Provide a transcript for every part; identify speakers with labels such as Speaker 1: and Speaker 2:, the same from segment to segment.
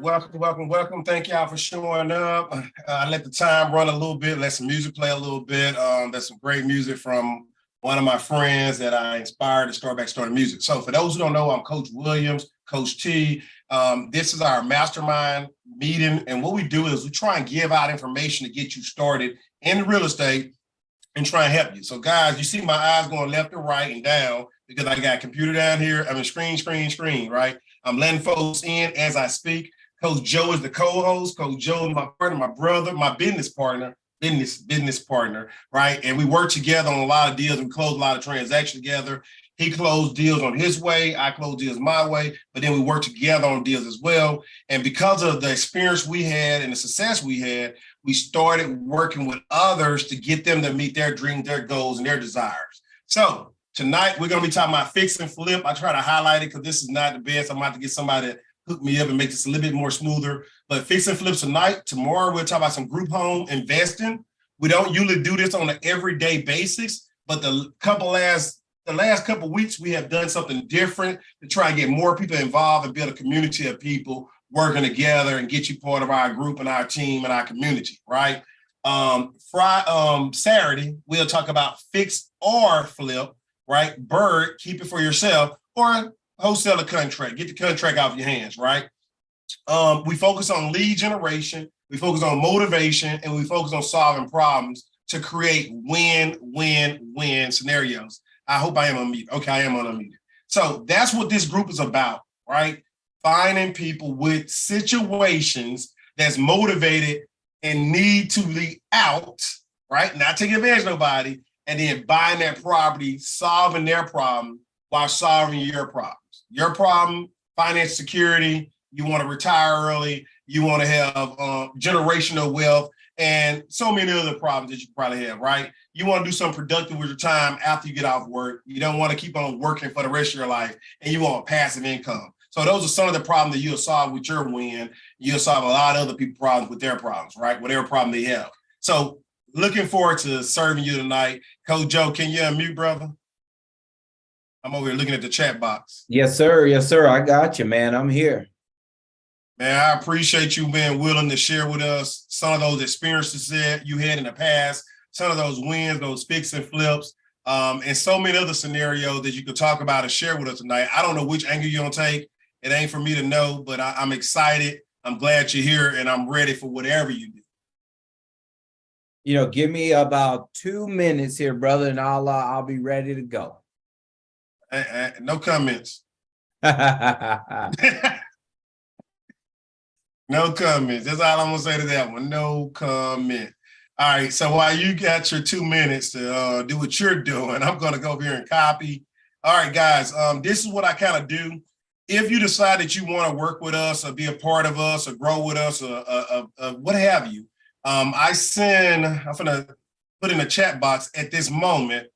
Speaker 1: welcome. Thank y'all for showing up. I let the time run a little bit, let some music play a little bit. That's some great music from one of my friends that I inspired to start back starting music. So for those who don't know, I'm Coach Williams, Coach T. This is our mastermind meeting. And what we do is we try and give out information to get you started in real estate and try and help you. So guys, you see my eyes going left and right and down because I got a computer down here. I mean, screen, right? I'm letting folks in as I speak. Coach Joe is the co-host. Coach Joe is my partner, my brother, my business partner, right? And we work together on a lot of deals and close a lot of transactions together. He closed deals on his way. I closed deals my way, but then we work together on deals as well. And because of the experience we had and the success we had, we started working with others to get them to meet their dreams, their goals, and their desires. So tonight, we're going to be talking about fix and flip. I try to highlight it because this is not the best. I'm about to get somebody to hook me up and make this a little bit more smoother. But fix and flip tonight. Tomorrow, we'll talk about some group home investing. We don't usually do this on an everyday basis, but the last couple of weeks, we have done something different to try and get more people involved and build a community of people working together and get you part of our group and our team and our community, right? Saturday, we'll talk about fix or flip, right? Bird, keep it for yourself, or wholesale a contract. Get the contract off your hands, right? We focus on lead generation, we focus on motivation, and we focus on solving problems to create win-win-win scenarios. I hope I am unmuted. Okay, I am unmuted. So that's what this group is about, right? Finding people with situations that's motivated and need to lead out, right? Not taking advantage of nobody, and then buying that property, solving their problem while solving your problems. Your problem, financial security, you want to retire early, you want to have generational wealth, and so many other problems that you probably have, right? You want to do something productive with your time after you get off work. You don't want to keep on working for the rest of your life, and you want passive income. So those are some of the problems that you'll solve with your win. You'll solve a lot of other people's problems with their problems, right? Whatever problem they have. So looking forward to serving you tonight. Coach Joe, can you unmute, brother? I'm over here looking at the chat box.
Speaker 2: Yes, sir. Yes, sir. I got you, man. I'm here.
Speaker 1: Man, I appreciate you being willing to share with us some of those experiences that you had in the past, some of those wins, those fix and flips, and so many other scenarios that you could talk about and share with us tonight. I don't know which angle you're going to take. It ain't for me to know, but I'm excited. I'm glad you're here, and I'm ready for whatever you do.
Speaker 2: You know, give me about 2 minutes here, brother, and I'll be ready to go.
Speaker 1: No comments. No comments. That's all I'm going to say to that one. No comment. All right. So while you got your 2 minutes to do what you're doing, I'm going to go over here and copy. All right, guys. This is what I kind of do. If you decide that you want to work with us or be a part of us or grow with us or what have you, I'm going to put in the chat box at this moment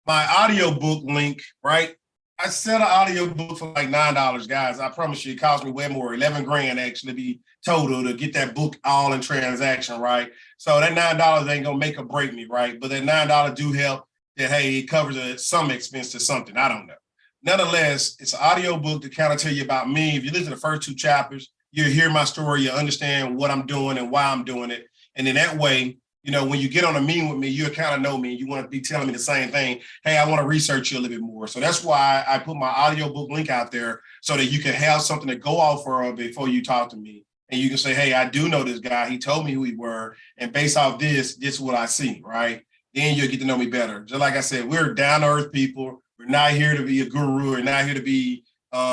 Speaker 1: my audiobook link, right? I sell an audiobook for like $9, guys. I promise you, it cost me way more, 11 grand actually be total to get that book all in transaction, right? So that $9 ain't gonna make or break me, right? But that $9 do help that, hey, it covers some expense to something, I don't know. Nonetheless, it's an audiobook to kind of tell you about me. If you listen to the first 2 chapters, you'll hear my story, you'll understand what I'm doing and why I'm doing it. And in that way, you know, when you get on a meeting with me, you'll kind of know me. You want to be telling me the same thing. Hey, I want to research you a little bit more. So that's why I put my audiobook link out there so that you can have something to go off of before you talk to me. And you can say, hey, I do know this guy. He told me who he were. And based off this is what I see, right? Then you'll get to know me better. Just like I said, we're down-to-earth people. We're not here to be a guru. We're not here to be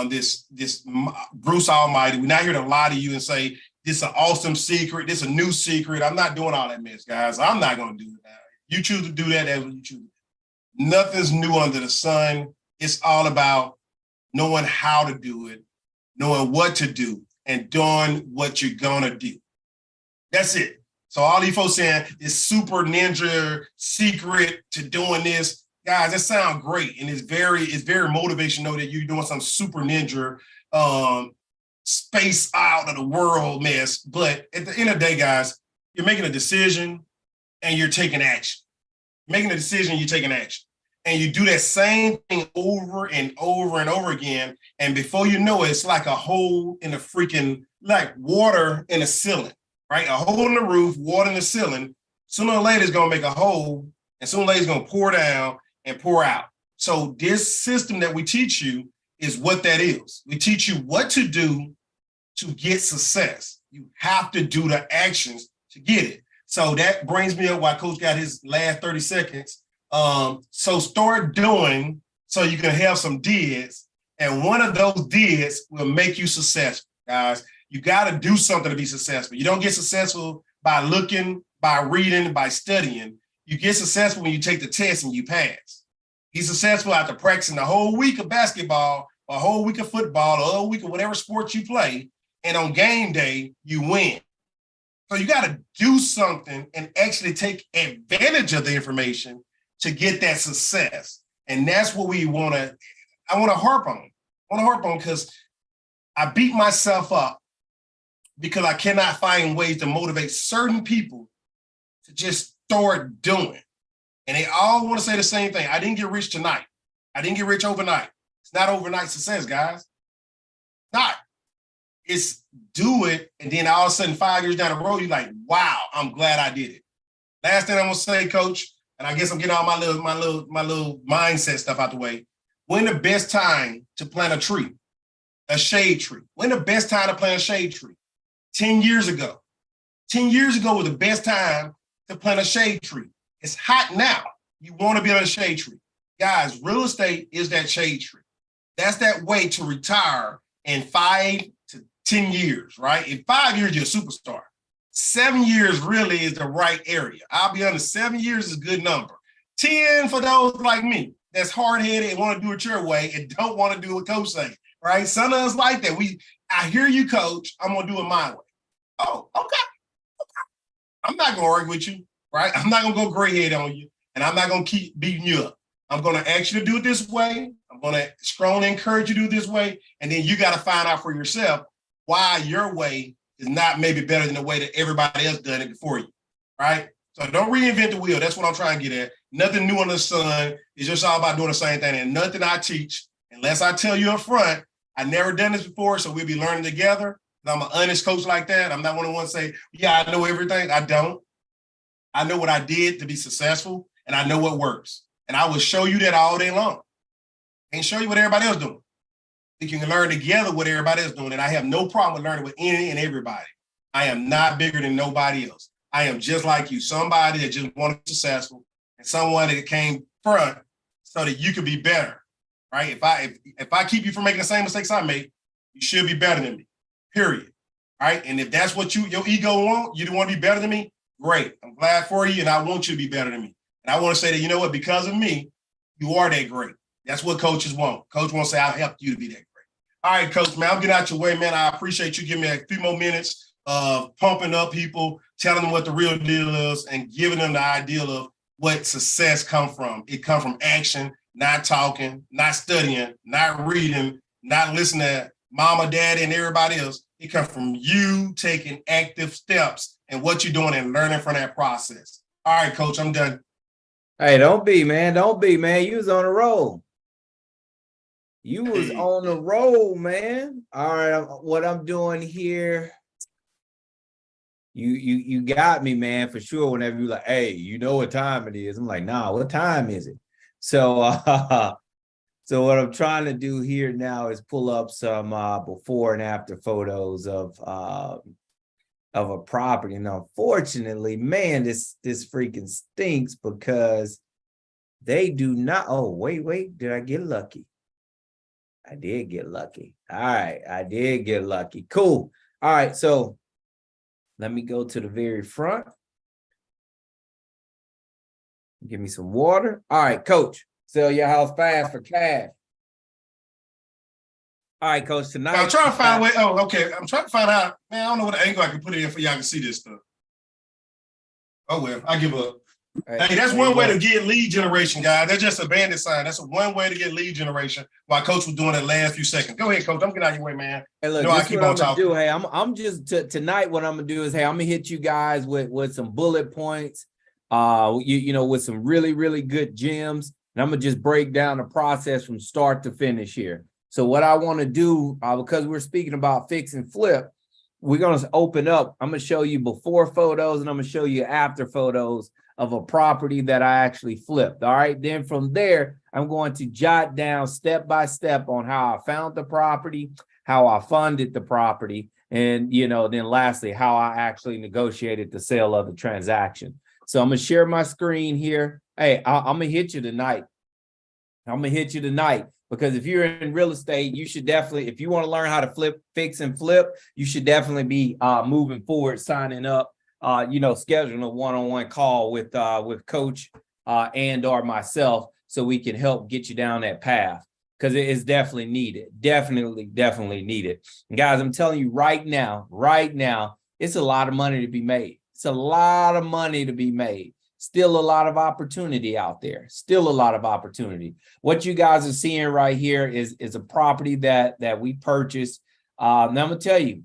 Speaker 1: this Bruce Almighty. We're not here to lie to you and say, this is an awesome secret. This is a new secret. I'm not doing all that mess, guys. I'm not going to do it now. You choose to do that, that's what you choose. Nothing's new under the sun. It's all about knowing how to do it, knowing what to do, and doing what you're going to do. That's it. So all these folks saying this super ninja secret to doing this, guys, that sounds great. And it's very motivational that you're doing some super ninja space out of the world mess. But at the end of the day, guys, you're making a decision and you're taking action. Making a decision, you're taking action. And you do that same thing over and over and over again. And before you know it, it's like a hole in the freaking, like water in the ceiling, right? A hole in the roof, water in the ceiling. Sooner or later, it's going to make a hole, and sooner or later, it's going to pour down and pour out. So this system that we teach you is what that is. We teach you what to do to get success. You have to do the actions to get it. So that brings me up why Coach got his last 30 seconds. So start doing so you can have some dids, and one of those dids will make you successful, guys. You got to do something to be successful. You don't get successful by looking, by reading, by studying. You get successful when you take the test and you pass. He's successful after practicing the whole week of basketball, or a whole week of football, or a whole week of whatever sport you play, and on game day, you win. So you got to do something and actually take advantage of the information to get that success. And that's what I want to harp on because I beat myself up because I cannot find ways to motivate certain people to just start doing. And they all want to say the same thing. I didn't get rich tonight. I didn't get rich overnight. It's not overnight success, guys. Not. It's do it, and then all of a sudden 5 years down the road, you're like, wow, I'm glad I did it. Last thing I'm gonna say, Coach, and I guess I'm getting all my little mindset stuff out the way. When the best time to plant a tree, a shade tree? When the best time to plant a shade tree? 10 years ago. 10 years ago was the best time to plant a shade tree. It's hot now. You want to be on a shade tree. Guys, real estate is that shade tree. That's that way to retire in 5 to 10 years, right? In 5 years, you're a superstar. 7 years really is the right area. I'll be honest, 7 years is a good number. 10 for those like me that's hard-headed and want to do it your way and don't want to do what Coach say, right? Some of us like that. I hear you, Coach. I'm going to do it my way. Oh, okay. I'm not going to argue with you, right? I'm not going to go gray-head on you, and I'm not going to keep beating you up. I'm going to ask you to do it this way. I'm going to strongly encourage you to do it this way, and then you got to find out for yourself why your way is not maybe better than the way that everybody else done it before you, right? So don't reinvent the wheel. That's what I'm trying to get at. Nothing new under the sun. It's just all about doing the same thing. And nothing I teach, unless I tell you up front, I never done this before, so we'll be learning together. And I'm an honest coach like that. I'm not one of the ones to say, yeah, I know everything. I don't. I know what I did to be successful, and I know what works. And I will show you that all day long and show you what everybody else doing. You can learn together what everybody else doing. And I have no problem with learning with any and everybody. I am not bigger than nobody else. I am just like you, somebody that just want to be successful and someone that came front so that you could be better, right? If I keep you from making the same mistakes I make, you should be better than me, period, right? And if that's what your ego want, you don't want to be better than me, great. I'm glad for you, and I want you to be better than me. And I want to say that, you know what, because of me, you are that great. That's what coaches want. Coach wants to say, I'll help you to be that great. All right, Coach, man, I'm getting out your way, man. I appreciate you giving me a few more minutes of pumping up people, telling them what the real deal is, and giving them the ideal of what success come from. It come from action, not talking, not studying, not reading, not listening to mama, daddy, and everybody else. It come from you taking active steps and what you're doing and learning from that process. All right, Coach, I'm done.
Speaker 2: Hey, don't be, man. You was on a roll. You was on the roll, man. All right, what I'm doing here, you got me, man, for sure. Whenever you're like, hey, you know what time it is? I'm like, nah, what time is it? So, so what I'm trying to do here now is pull up some before and after photos of a property. And unfortunately, man, this freaking stinks because they do not. Oh, wait, did I get lucky? I did get lucky. All right, I did get lucky. Cool. All right, so let me go to the very front. Give me some water. All right, Coach, sell your house fast for cash. All right, Coach, tonight.
Speaker 1: I'm trying to find a way. Oh, okay. I'm trying to find out. Man, I don't know what angle I can put it in for y'all to see this stuff. Oh, well, I give up. Right, hey, that's one way to get lead generation, guys. That's just a bandit sign. That's one way to get lead generation while Coach was doing it last few seconds. Go ahead, Coach. I'm getting out of your way, man.
Speaker 2: Hey, look, I keep on talking. Hey, I'm just tonight. What I'm gonna do is, hey, I'm gonna hit you guys with some bullet points. You know, with some really, really good gems. And I'm going to just break down the process from start to finish here. So what I want to do, because we're speaking about fix and flip, we're going to open up. I'm going to show you before photos and I'm going to show you after photos of a property that I actually flipped. All right. Then from there, I'm going to jot down step by step on how I found the property, how I funded the property, and, then lastly, how I actually negotiated the sale of the transaction. So I'm going to share my screen here. Hey, I'm going to hit you tonight. Because if you're in real estate, you should definitely, if you want to learn how to fix and flip, you should definitely be moving forward, signing up, scheduling a one-on-one call with Coach and or myself so we can help get you down that path, because it is definitely needed. Definitely needed. And guys, I'm telling you right now, it's a lot of money to be made. It's a lot of money to be made. Still a lot of opportunity out there. Still a lot of opportunity. What you guys are seeing right here is a property that we purchased. Now I'm gonna tell you,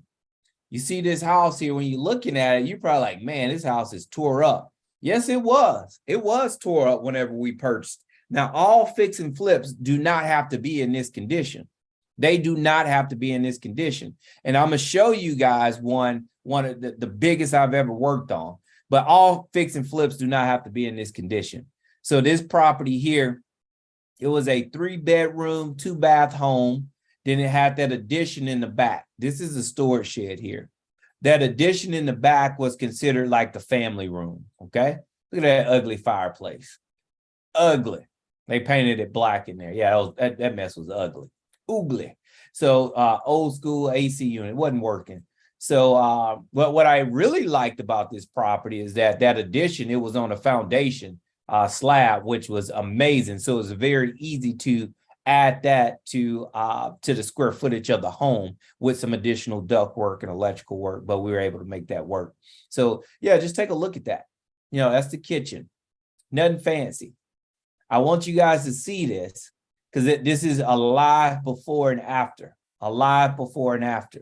Speaker 2: you see this house here, when you're looking at it, you're probably like, man, this house is tore up. Yes, it was. It was tore up whenever we purchased. Now, all fix and flips do not have to be in this condition. They do not have to be in this condition. And I'm gonna show you guys one of the biggest I've ever worked on. But all fix and flips do not have to be in this condition. So this property here, it was a 3-bedroom, 2-bath home. Then it had that addition in the back. This is a storage shed here. That addition in the back was considered like the family room, okay? Look at that ugly fireplace. Ugly. They painted it black in there. Yeah, that mess was ugly. Oogly. So old school AC unit wasn't working. So what I really liked about this property is that addition, it was on a foundation slab, which was amazing. So it was very easy to add that to the square footage of the home with some additional duct work and electrical work, but we were able to make that work. So yeah, just take a look at that. That's the kitchen. Nothing fancy. I want you guys to see this because this is a live before and after. A live before and after.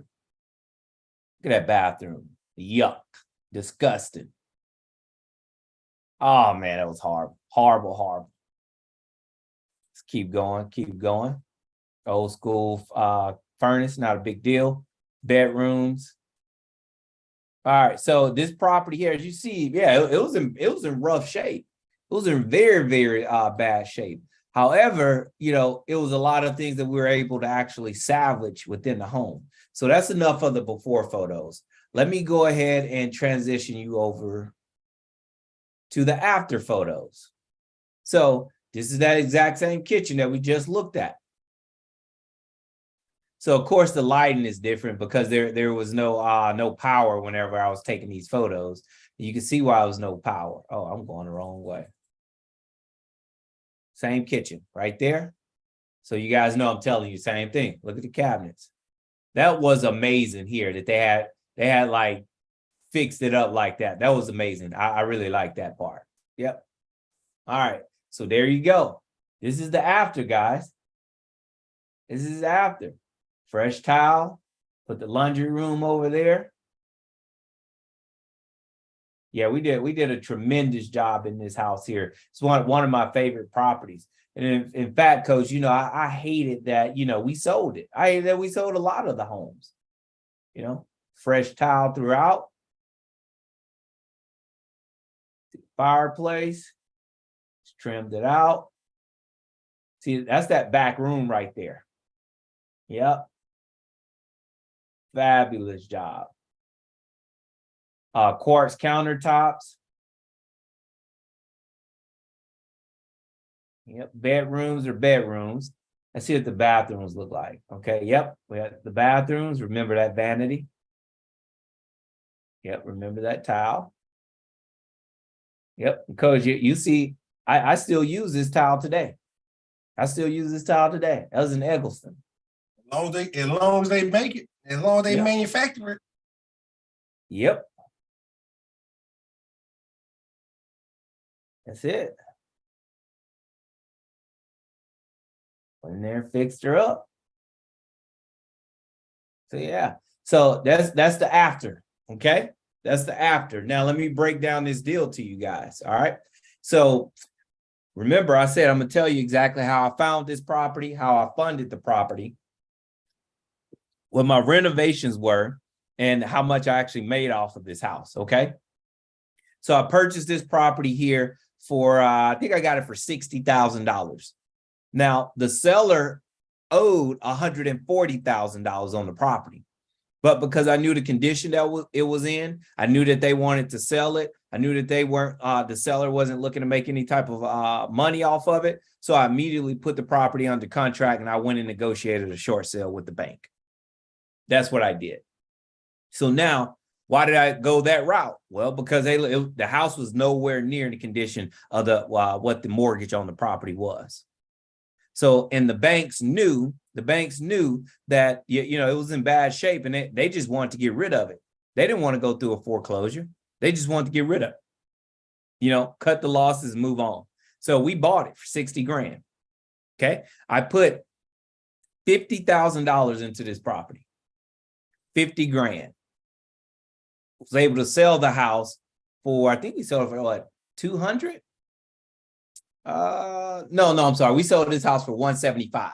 Speaker 2: Look at that bathroom. Yuck. Disgusting. Oh, man, that was horrible. Horrible. Let's keep going. Old school furnace, not a big deal. Bedrooms. All right, so this property here, as you see, yeah, it was in rough shape. It was in very, very bad shape. However, it was a lot of things that we were able to actually salvage within the home. So that's enough of the before photos. Let me go ahead and transition you over to the after photos. So this is that exact same kitchen that we just looked at. So of course the lighting is different because there was no power whenever I was taking these photos. You can see why there was no power. Oh, I'm going the wrong way. Same kitchen right there. So you guys know I'm telling you same thing. Look at the cabinets. That was amazing here that they had like fixed it up like that. That was amazing. I really like that part. Yep. All right. So there you go. This is the after, guys. This is after. Fresh towel. Put the laundry room over there. Yeah, we did a tremendous job in this house here. It's one of my favorite properties. And in fact, Coach, I hated that, we sold it. I hated that we sold a lot of the homes. Fresh tile throughout. Fireplace. Just trimmed it out. See, that's that back room right there. Yep. Fabulous job. Quartz countertops. Yep, bedrooms are bedrooms. Let's see what the bathrooms look like. Okay, yep, we have the bathrooms. Remember that vanity. Yep, remember that tile. Yep, because you see, I still use this tile today. That was in Eggleston.
Speaker 1: As long as they make it, as long as they manufacture it.
Speaker 2: Yep. That's it. Went in there, fixed her up. So yeah. So that's the after. Okay. That's the after. Now let me break down this deal to you guys. All right. So Remember, I said I'm going to tell you exactly how I found this property, how I funded the property, what my renovations were, and how much I actually made off of this house, okay? So I purchased this property here for, I think I got it for $60,000. Now, the seller owed $140,000 on the property. But because I knew the condition that it was in, I knew that they wanted to sell it. I knew that they weren't, the seller wasn't looking to make any type of money off of it. So I immediately put the property under contract and I went and negotiated a short sale with the bank. That's what I did. So now, why did I go that route? Well, because the house was nowhere near the condition of what the mortgage on the property was. So, and the banks knew that, you know, it was in bad shape and they just wanted to get rid of it. They didn't want to go through a foreclosure. They just wanted to get rid of it, you know, cut the losses and move on. So we bought it for 60 grand. Okay. I put $50,000 into this property, 50 grand. Was able to sell the house for, I think we sold it for what, 200? No, I'm sorry. We sold this house for 175.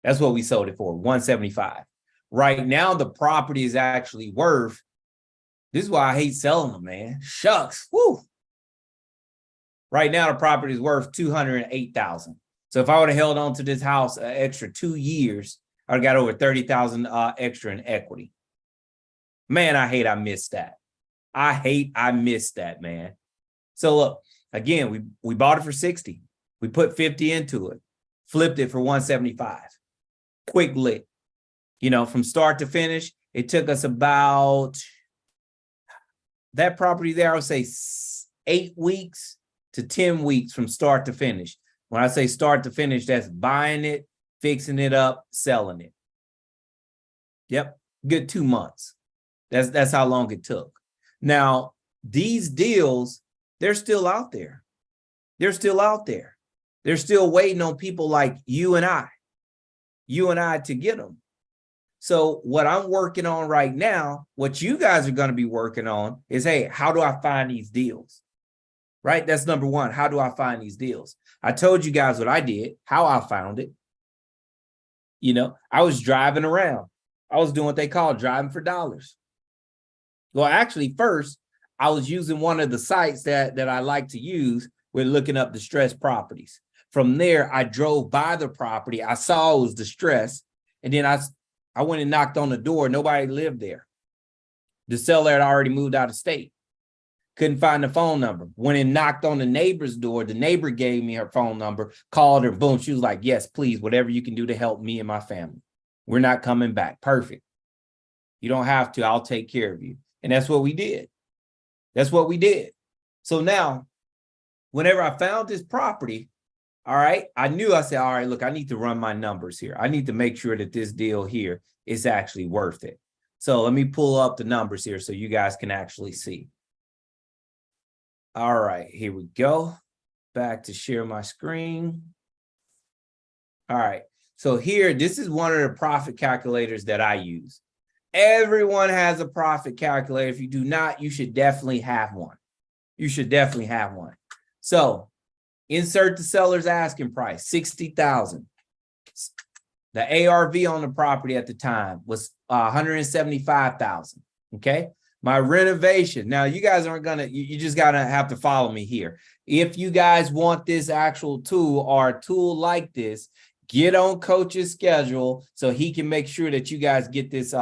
Speaker 2: That's what we sold it for, 175. Right now, the property is actually worth, this is why I hate selling them, man. Shucks. Woo. Right now, the property is worth $208,000. So if I would have held on to this house an extra 2 years, I would have got over $30,000 extra in equity. Man, I missed that. I missed that, man. So look, again, we bought it for 60. We put 50 into it, flipped it for 175. Quick lick. You know, from start to finish, it took us about, that property there, I would say 8 weeks to 10 weeks from start to finish. When I say start to finish, that's buying it, fixing it up, selling it. Yep, good 2 months. That's how long it took. Now, these deals, they're still out there. They're still out there. They're still waiting on people like you and I to get them. So what I'm working on right now, what you guys are going to be working on is, hey, how do I find these deals? Right? That's number one. How do I find these deals? I told you guys what I did, how I found it. You know, I was driving around. I was doing what they call driving for dollars. Well, actually, first, I was using one of the sites that I like to use. We're looking up distressed properties. From there, I drove by the property. I saw it was distressed. And then I went and knocked on the door. Nobody lived there. The seller had already moved out of state. Couldn't find the phone number. Went and knocked on the neighbor's door. The neighbor gave me her phone number, called her, boom. She was like, yes, please, whatever you can do to help me and my family. We're not coming back. Perfect. You don't have to. I'll take care of you. And that's what we did. That's what we did. So now, whenever I found this property, all right, I said, all right, look, I need to run my numbers here. I need to make sure that this deal here is actually worth it. So let me pull up the numbers here so you guys can actually see. All right, here we go. Back to share my screen. All right, so here, this is one of the profit calculators that I use. Everyone has a profit calculator. If you do not, you should definitely have one. You should definitely have one. So insert the seller's asking price, $60,000. The ARV on the property at the time was $175,000. Okay. My renovation. Now you guys aren't gonna, you just gotta have to follow me here. If you guys want this actual tool or a tool like this, get on Koach's schedule so he can make sure that you guys get this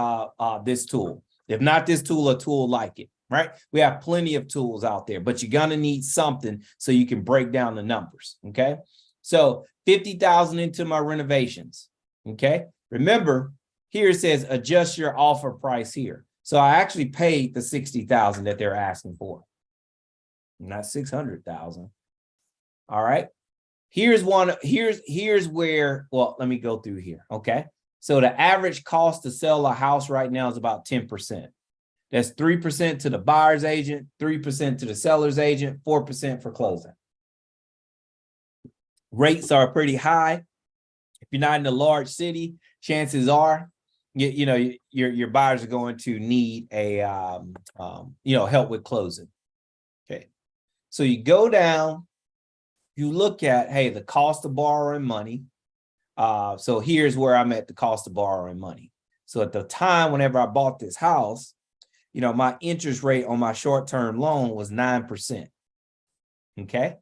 Speaker 2: this tool. If not this tool, a tool like it, right? We have plenty of tools out there, but you're gonna need something so you can break down the numbers, okay? So 50,000 into my renovations, okay? Remember, here it says adjust your offer price here. So I actually paid the 60,000 that they're asking for, not 600,000. All right. Here's where, well, let me go through here. Okay. So the average cost to sell a house right now is about 10%. That's 3% to the buyer's agent, 3% to the seller's agent, 4% for closing. Rates are pretty high. If you're not in a large city, chances are, you know, your buyers are going to need a, help with closing. Okay. So you go down you look at, hey, the cost of borrowing money. So here's where I'm at the cost of borrowing money. So at the time, whenever I bought this house, my interest rate on my short-term loan was 9%. Okay.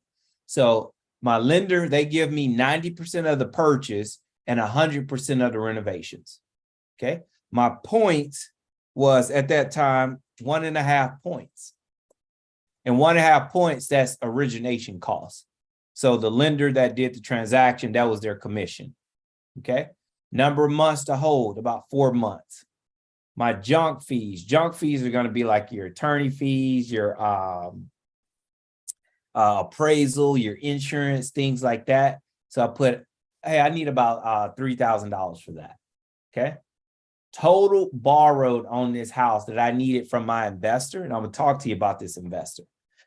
Speaker 2: So my lender, they give me 90% of the purchase and 100% of the renovations. Okay. My points was at that time 1.5 points. And 1.5 points, that's origination cost. So the lender that did the transaction, that was their commission. Okay. Number of months to hold, about 4 months. My junk fees are going to be like your attorney fees, your appraisal, your insurance, things like that. So I put, hey, I need about $3,000 for that. Okay. Total borrowed on this house that I needed from my investor. And I'm going to talk to you about this investor.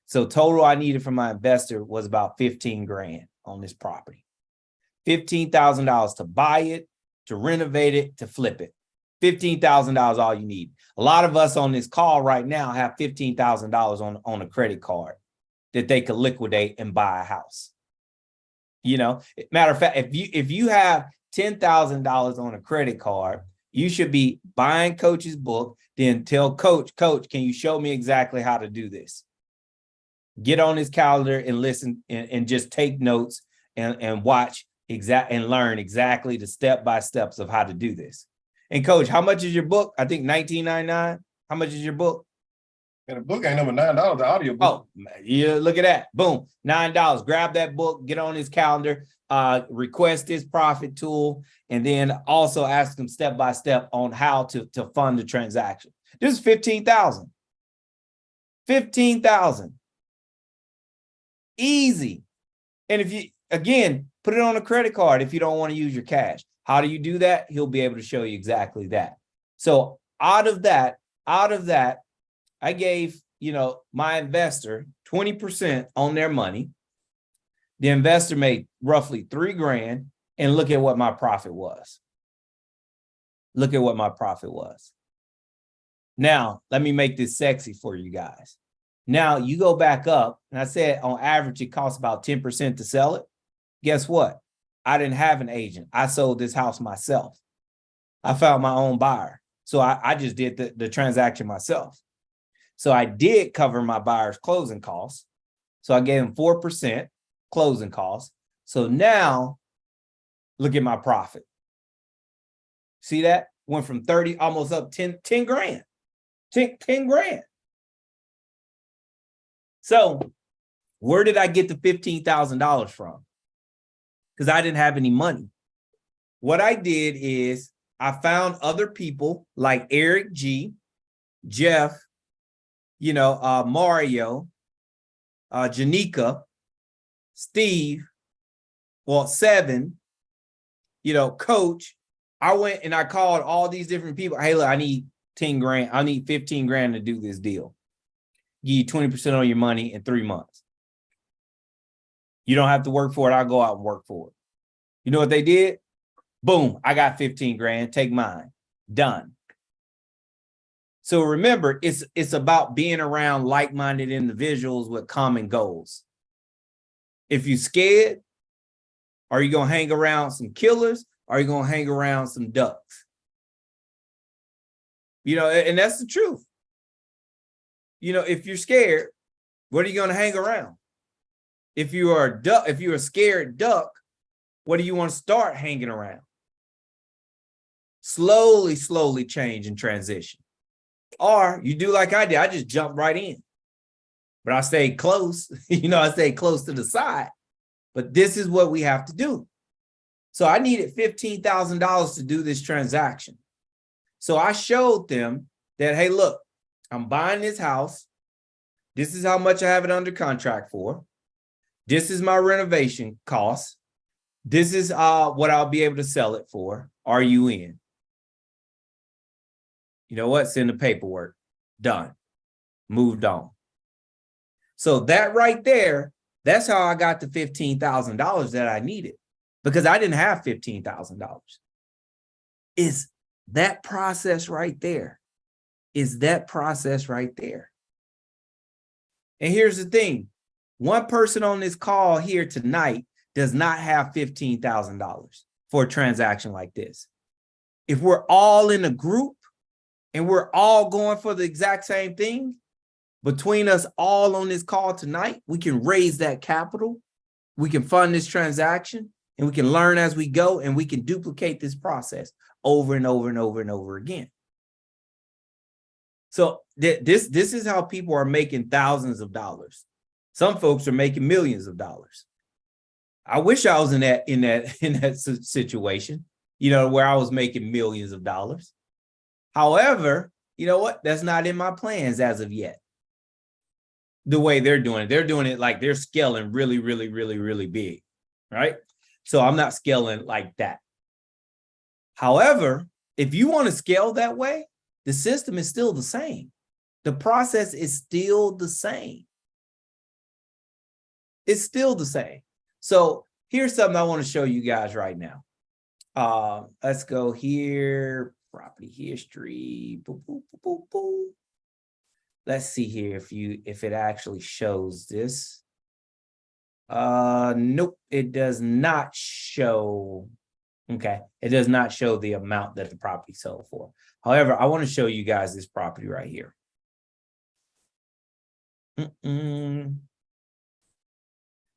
Speaker 2: So total I needed from my investor was about 15 grand on this property. $15,000 to buy it, to renovate it, to flip it. $15,000 all you need. A lot of us on this call right now have $15,000 on a credit card that they could liquidate and buy a house. Matter of fact, if you have $10,000 on a credit card, you should be buying Coach's book, then tell Coach, can you show me exactly how to do this? Get on his calendar and listen and just take notes and watch and learn exactly the step-by-steps of how to do this. And Coach, how much is your book? I think $19.99. How much is your book?
Speaker 1: And the book ain't number $9, the audiobook.
Speaker 2: Oh, yeah, look at that. Boom, $9. Grab that book, get on his calendar, request his profit tool, and then also ask him step-by-step on how to fund the transaction. This is $15,000. $15,000. Easy. And if you, again, put it on a credit card if you don't want to use your cash. How do you do that? He'll be able to show you exactly that. So out of that, I gave, my investor 20% on their money. The investor made roughly $3 grand, and look at what my profit was. Look at what my profit was. Now, let me make this sexy for you guys. Now you go back up, and I said on average, it costs about 10% to sell it. Guess what? I didn't have an agent. I sold this house myself. I found my own buyer. So I just did the transaction myself. So I did cover my buyer's closing costs. So I gave him 4% closing costs. So now look at my profit. See that? Went from 30, almost up 10 grand. 10 grand. So where did I get the $15,000 from? Because I didn't have any money. What I did is I found other people like Eric G, Jeff, Mario, Janika, Steve, Seven, Coach. I went and I called all these different people. Hey, look, I need 10 grand. I need 15 grand to do this deal. Give you 20% on your money in 3 months. You don't have to work for it. I'll go out and work for it. You know what they did? Boom, I got 15 grand. Take mine. Done. So remember, it's about being around like-minded individuals with common goals. If you're scared, are you going to hang around some killers? Or are you going to hang around some ducks? And that's the truth. If you're scared, what are you going to hang around? If you are a duck, if you're a scared duck, what do you want to start hanging around? Slowly change and transition. Or you do like I did. I just jumped right in. But I stayed close. I stayed close to the side. But this is what we have to do. So I needed $15,000 to do this transaction. So I showed them that, hey, look, I'm buying this house. This is how much I have it under contract for. This is my renovation cost. This is what I'll be able to sell it for. Are you in? You know what? Send the paperwork. Done. Moved on. So that right there, that's how I got the $15,000 that I needed, because I didn't have $15,000. Is that process right there? Is that process right there? And here's the thing. One person on this call here tonight does not have $15,000 for a transaction like this. If we're all in a group and we're all going for the exact same thing, between us all on this call tonight, we can raise that capital, we can fund this transaction, and we can learn as we go, and we can duplicate this process over and over and over and over again. So this is how people are making thousands of dollars. Some folks are making millions of dollars. I wish I was in that situation, you know, where I was making millions of dollars. However, you know what? That's not in my plans as of yet. The way they're doing it like they're scaling really, really, really, really big, right? So I'm not scaling like that. However, if you want to scale that way, the system is still the same. The process is still the same. It's still the same. So here's something I want to show you guys right now. Let's go here, property history. Boop, boop, boop, boop, boop. Let's see here if it actually shows this. Nope, it does not show. Okay, it does not show the amount that the property sold for. However, I want to show you guys this property right here.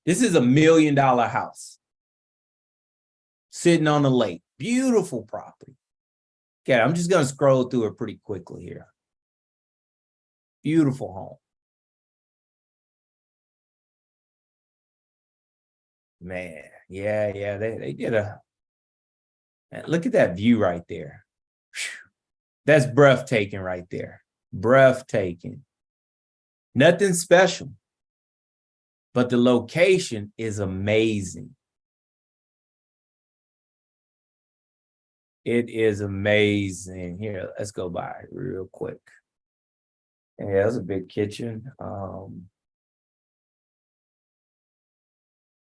Speaker 2: This is $1 million house sitting on the lake. Beautiful property. Okay, I'm just going to scroll through it pretty quickly here. Beautiful home. Man, yeah, they did a. Man, look at that view right there. Whew. That's breathtaking right there. Breathtaking. Nothing special, but the location is amazing. It is amazing. Here, let's go by it real quick. Yeah, that's a big kitchen. All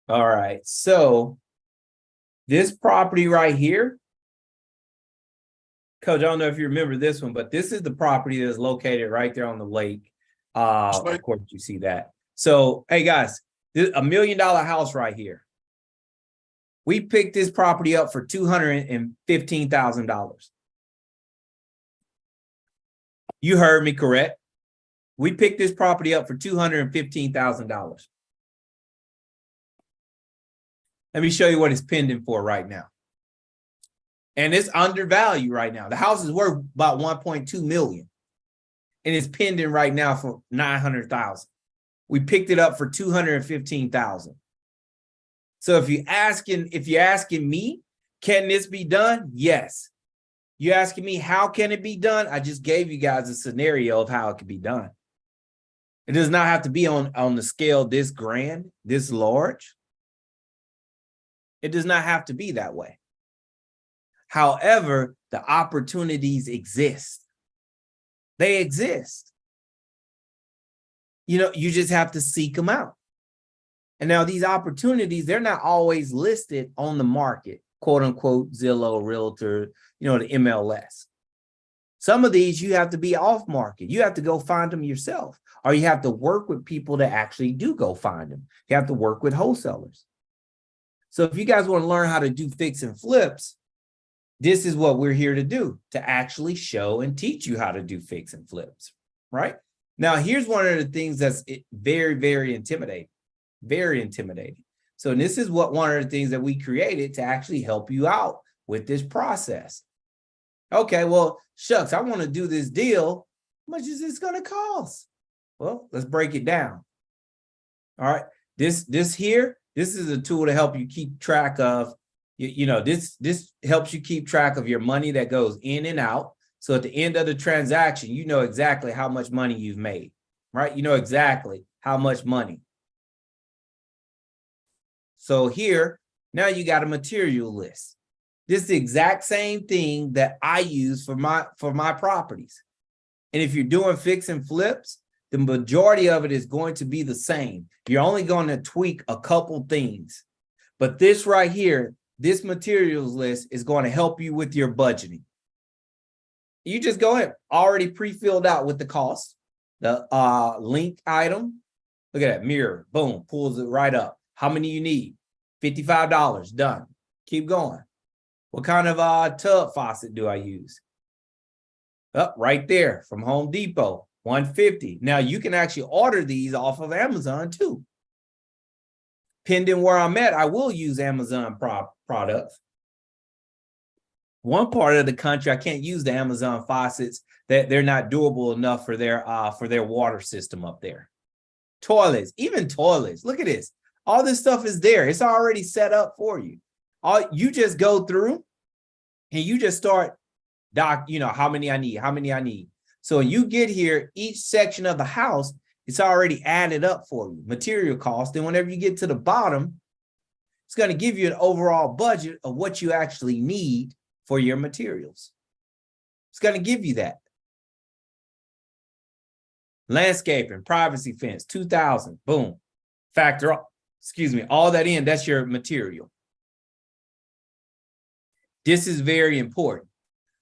Speaker 2: right, so this property right here, Coach, I don't know if you remember this one, but this is the property that's located right there on the lake. Of course, you see that. So, hey guys, this $1 million house right here. We picked this property up for $215,000. You heard me correct. We picked this property up for $215,000. Let me show you what it's pending for right now. And it's undervalued right now. The house is worth about 1.2 million. And it's pending right now for 900,000. We picked it up for 215,000. So if you're asking me, can this be done? Yes. You're asking me, how can it be done? I just gave you guys a scenario of how it can be done. It does not have to be on the scale this grand, this large. It does not have to be that way. However, the opportunities exist. They exist. You know, you just have to seek them out. And now these opportunities, they're not always listed on the market, quote unquote, Zillow, Realtor, you know, the MLS. Some of these you have to be off market. You have to go find them yourself, or you have to work with people that actually do go find them. You have to work with wholesalers. So if you guys want to learn how to do fix and flips, this is what we're here to do, to actually show and teach you how to do fix and flips, right? Now, here's one of the things that's very, very intimidating, very intimidating. So this is one of the things that we created to actually help you out with this process. Okay, well, shucks, I want to do this deal. How much is this going to cost? Well, let's break it down. All right, this is a tool to help you keep track of, this helps you keep track of your money that goes in and out. So at the end of the transaction, you know exactly how much money you've made, right? You know exactly how much money. So here, now you got a material list. This is the exact same thing that I use for my properties. And if you're doing fix and flips, the majority of it is going to be the same. You're only going to tweak a couple things. But this right here, this materials list is going to help you with your budgeting. You just go ahead, already pre-filled out with the cost, the link item, Look at that mirror. Boom, pulls it right up. How many you need? $55. Done. Keep going. What kind of tub faucet do I use? Up right there from Home Depot, $150. Now you can actually order these off of Amazon too. Pending where I'm at, I will use Amazon products. One part of the country, I can't use the Amazon faucets, that they're not durable enough for their water system up there. Toilets, even toilets. Look at this. All this stuff is there. It's already set up for you. All you just go through and you just start how many I need. So when you get here, each section of the house, it's already added up for you, material cost. And whenever you get to the bottom, it's going to give you an overall budget of what you actually need for your materials. It's going to give you that. Landscaping, privacy fence, $2,000, boom. Factor, all that in, that's your material. This is very important.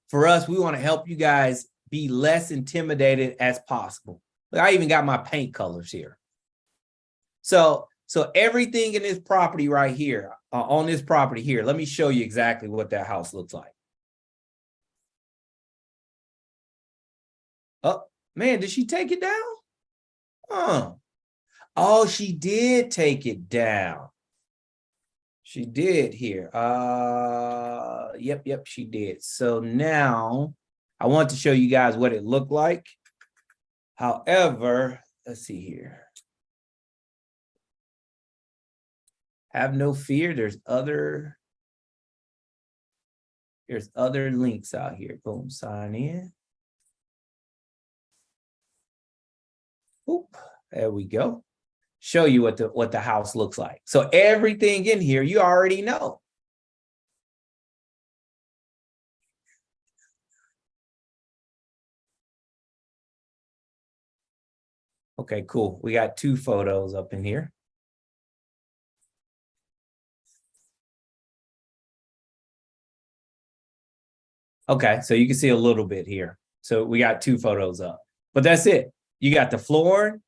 Speaker 2: For us, we want to help you guys be less intimidated as possible. Look, I even got my paint colors here. So everything in this property right here, on this property here, let me show you exactly what that house looks like. Oh, man, did she take it down? Oh, she did take it down. She did here. Yep, she did. So now I want to show you guys what it looked like. However, let's see here. Have no fear. There's other links out here. Boom, sign in. Oop, there we go. Show you what the house looks like. So everything in here you already know. Okay, cool. We got 2 photos up in here. Okay, so you can see a little bit here. So we got 2 photos up, but that's it. You got the floor,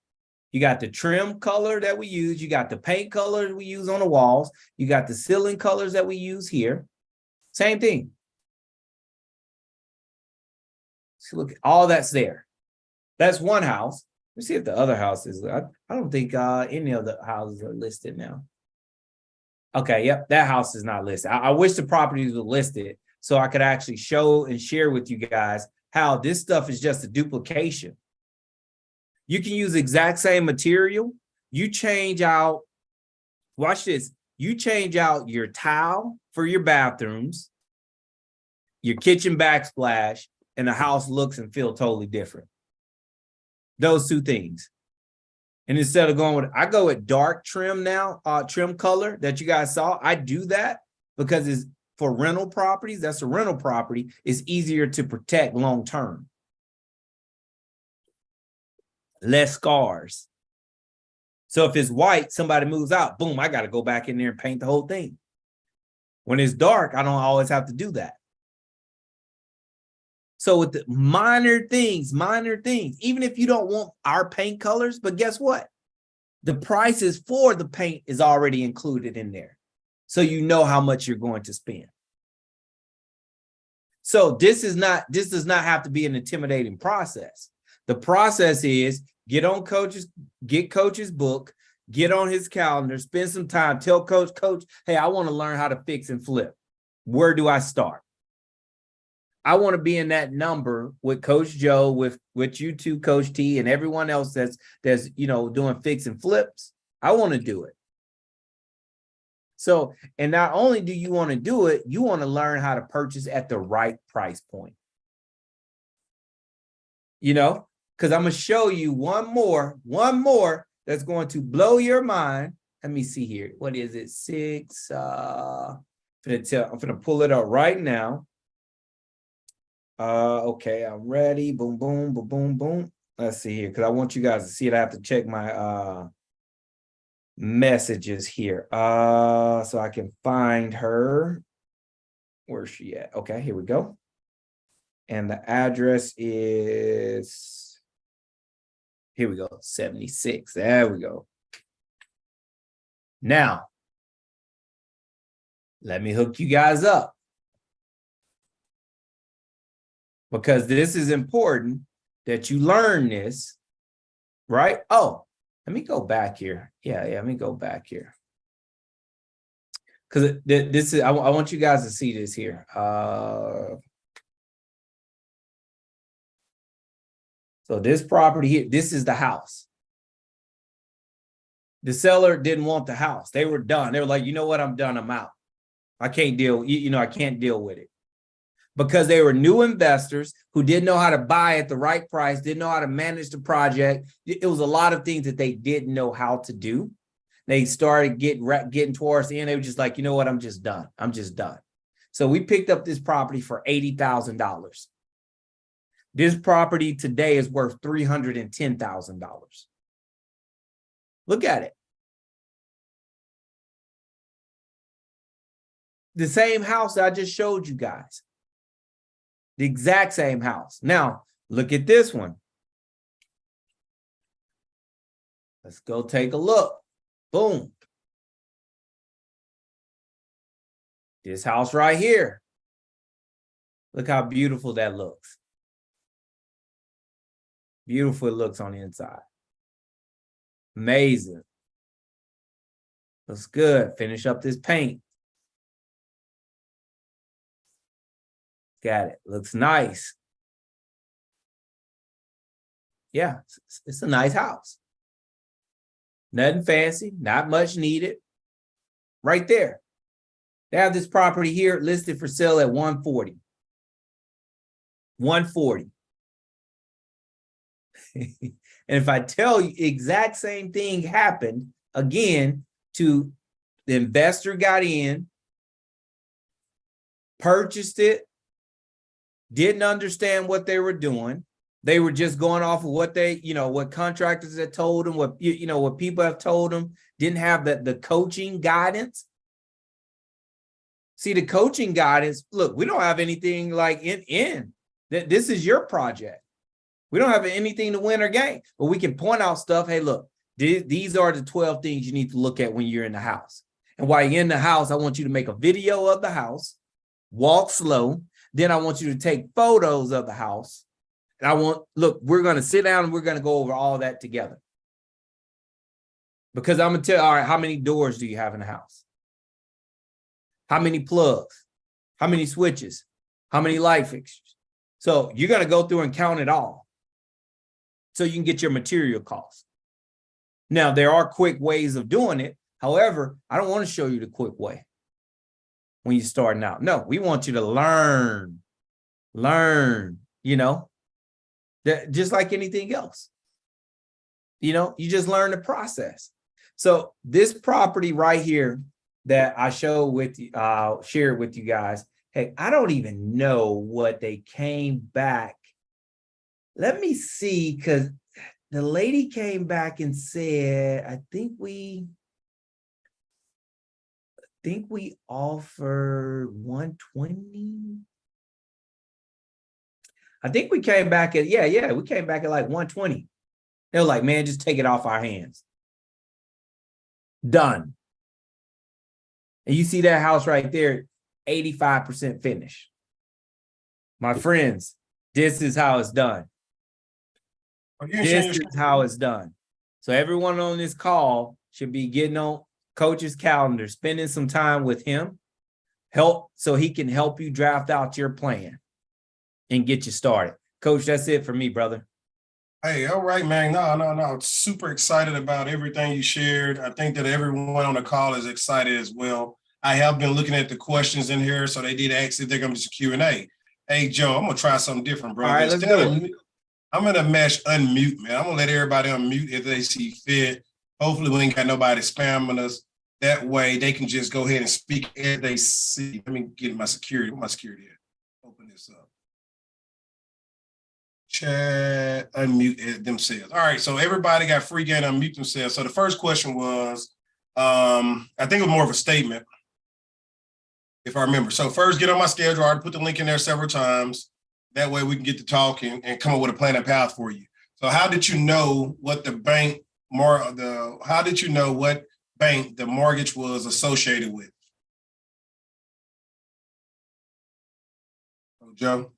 Speaker 2: you got the trim color that we use, you got the paint color we use on the walls, you got the ceiling colors that we use here. Same thing. So look, all that's there. That's one house. Let's see if the other house is. I don't think any of the houses are listed now. Okay, yep, that house is not listed. I wish the properties were listed so I could actually show and share with you guys how this stuff is just a duplication. You can use the exact same material. You change out, watch this, you change out your tile for your bathrooms, your kitchen backsplash, and the house looks and feels totally different. Those 2 things. And instead of going with, I go with dark trim now, trim color that you guys saw. I do that because it's for rental properties. That's a rental property. It's easier to protect long term. Less scars. So if it's white, somebody moves out, boom, I got to go back in there and paint the whole thing. When it's dark, I don't always have to do that. So with the minor things, even if you don't want our paint colors, but guess what? The prices for the paint is already included in there. So you know how much you're going to spend. So this does not have to be an intimidating process. The process is get Coach's book, get on his calendar, spend some time, tell Coach, hey, I want to learn how to fix and flip. Where do I start? I want to be in that number with Coach Joe, with you two, Coach T, and everyone else that's doing fix and flips. I want to do it. So, and not only do you want to do it, you want to learn how to purchase at the right price point. Because I'm going to show you one more that's going to blow your mind. Let me see here. What is it? 6. I'm going to pull it up right now. Okay, I'm ready. Boom, boom, boom, boom, boom. Let's see here, because I want you guys to see it. I have to check my messages here. So I can find her. Where's she at? Okay, here we go. And the address is, here we go, 76. There we go. Now, let me hook you guys up, because this is important that you learn this, right? Oh, let me go back here. Yeah, let me go back here. Because this is, I want you guys to see this here. So this property here, this is the house. The seller didn't want the house. They were done. They were like, you know what? I'm done. I'm out. I can't deal. I can't deal with it. Because they were new investors who didn't know how to buy at the right price, didn't know how to manage the project. It was a lot of things that they didn't know how to do. They started getting towards the end. They were just like, you know what? I'm just done. I'm just done. So we picked up this property for $80,000. This property today is worth $310,000. Look at it. The same house that I just showed you guys. The exact same house. Now, look at this one. Let's go take a look. Boom. This house right here. Look how beautiful that looks. Beautiful it looks on the inside. Amazing. Looks good. Finish up this paint. Got it. Looks nice. Yeah, it's a nice house. Nothing fancy, not much needed. Right there. They have this property here listed for sale at 140. 140. And if I tell you, exact same thing happened again to the investor got in, purchased it, didn't understand what they were doing. They were just going off of what they, what contractors had told them, what people have told them, didn't have the coaching guidance. See, the coaching guidance, look, we don't have anything like in that. This is your project. We don't have anything to win or gain, but we can point out stuff. Hey, look, these are the 12 things you need to look at when you're in the house. And while you're in the house, I want you to make a video of the house, walk slow. Then I want you to take photos of the house. And we're going to sit down and we're going to go over all that together. Because I'm going to tell you, all right, how many doors do you have in the house? How many plugs? How many switches? How many light fixtures? So you're going to go through and count it all so you can get your material costs. Now, there are quick ways of doing it. However, I don't want to show you the quick way when you're starting out. No, we want you to learn, that just like anything else. You just learn the process. So this property right here that I showed with you, shared with you guys, hey, I don't even know what they came back. Let me see, because the lady came back and said, I think we offered 120. I think we came back at, we came back at like 120. They were like, man, just take it off our hands. Done. And you see that house right there, 85% finished. My friends, this is how it's done. This is how it's done. So everyone on this call should be getting on Coach's calendar, spending some time with him, so he can help you draft out your plan and get you started. Coach, that's it for me, brother.
Speaker 1: Hey, all right, man. No. Super excited about everything you shared. I think that everyone on the call is excited as well. I have been looking at the questions in here, so they did ask if they're going to do Q&A. Hey, Joe, I'm going to try something different, bro.
Speaker 2: All right, let's do it.
Speaker 1: I'm going to mash unmute, man. I'm going to let everybody unmute if they see fit. Hopefully we ain't got nobody spamming us. That way they can just go ahead and speak as they see. Let me get my security. Where's my security at? Open this up. Chat, unmute themselves. All right, so everybody got free game to unmute themselves. So the first question was, I think it was more of a statement, if I remember. So first, get on my schedule. I already put the link in there several times. That way we can get to talking and come up with a plan and path for you. So how did you know what the bank how did you know what bank the mortgage was associated with? Joe?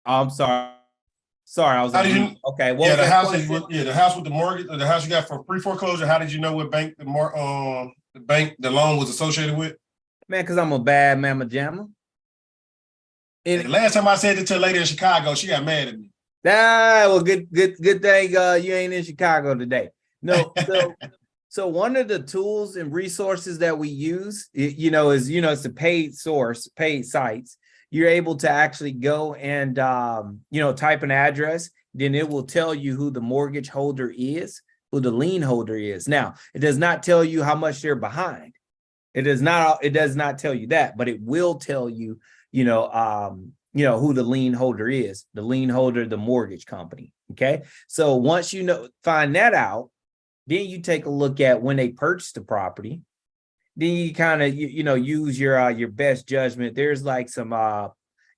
Speaker 2: I'm sorry. Sorry, I was
Speaker 1: How did you?
Speaker 2: okay. What
Speaker 1: Yeah,
Speaker 2: was
Speaker 1: the
Speaker 2: that
Speaker 1: house
Speaker 2: question?
Speaker 1: the house with the mortgage, or the house you got for pre-foreclosure. How did you know what bank the loan was associated with?
Speaker 2: Man, because I'm a bad mamma jamma.
Speaker 1: And the last time I said it to a lady in Chicago, she got mad at me.
Speaker 2: Well, good thing you ain't in Chicago today. No, so one of the tools and resources that we use, is it's a paid source, paid sites. You're able to actually go and type an address, then it will tell you who the mortgage holder is, who the lien holder is. Now, it does not tell you how much they're behind. It does not tell you that, but it will tell you, who the lien holder is, the lien holder, the mortgage company. Okay. So once find that out, then you take a look at when they purchased the property. Then you kind of, use your best judgment. There's like some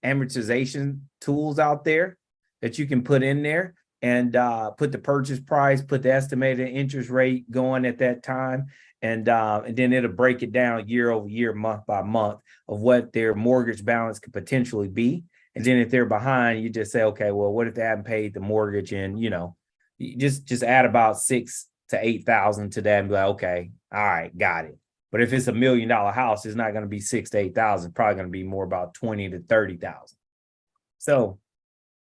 Speaker 2: amortization tools out there that you can put in there and put the purchase price, put the estimated interest rate going at that time. And then it'll break it down year over year, month by month of what their mortgage balance could potentially be. And then if they're behind, you just say, okay, well, what if they haven't paid the mortgage? And, you just add about 6,000 to 8,000 to that and be like, okay, all right, got it. But if it's $1 million house, it's not going to be 6,000 to 8,000, probably going to be more about 20,000 to 30,000. So,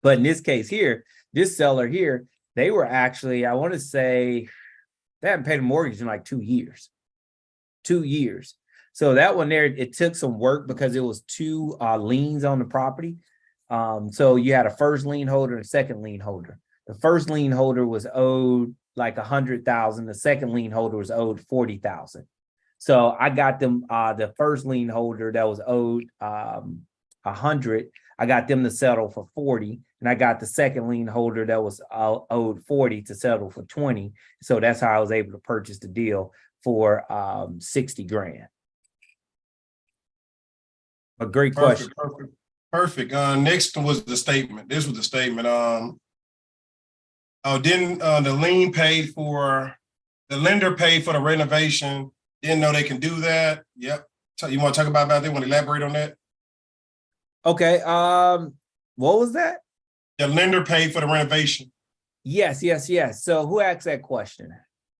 Speaker 2: but in this case here, this seller here, they were actually, I want to say, they haven't paid a mortgage in like 2 years. 2 years. So that one there, it took some work because it was two liens on the property. So you had a first lien holder and a second lien holder. The first lien holder was owed like 100,000. The second lien holder was owed 40,000. So I got them the first lien holder that was owed 100. I got them to settle for 40, and I got the second lien holder that was owed 40 to settle for 20. So that's how I was able to purchase the deal for 60 grand. A great question.
Speaker 1: Perfect. Next was the statement. This was the statement. Didn't the lender paid for the renovation? Didn't know they can do that. Yep. So you want to talk about that? Want to elaborate on that?
Speaker 2: Okay. What was that?
Speaker 1: The lender paid for the renovation.
Speaker 2: Yes. So who asked that question?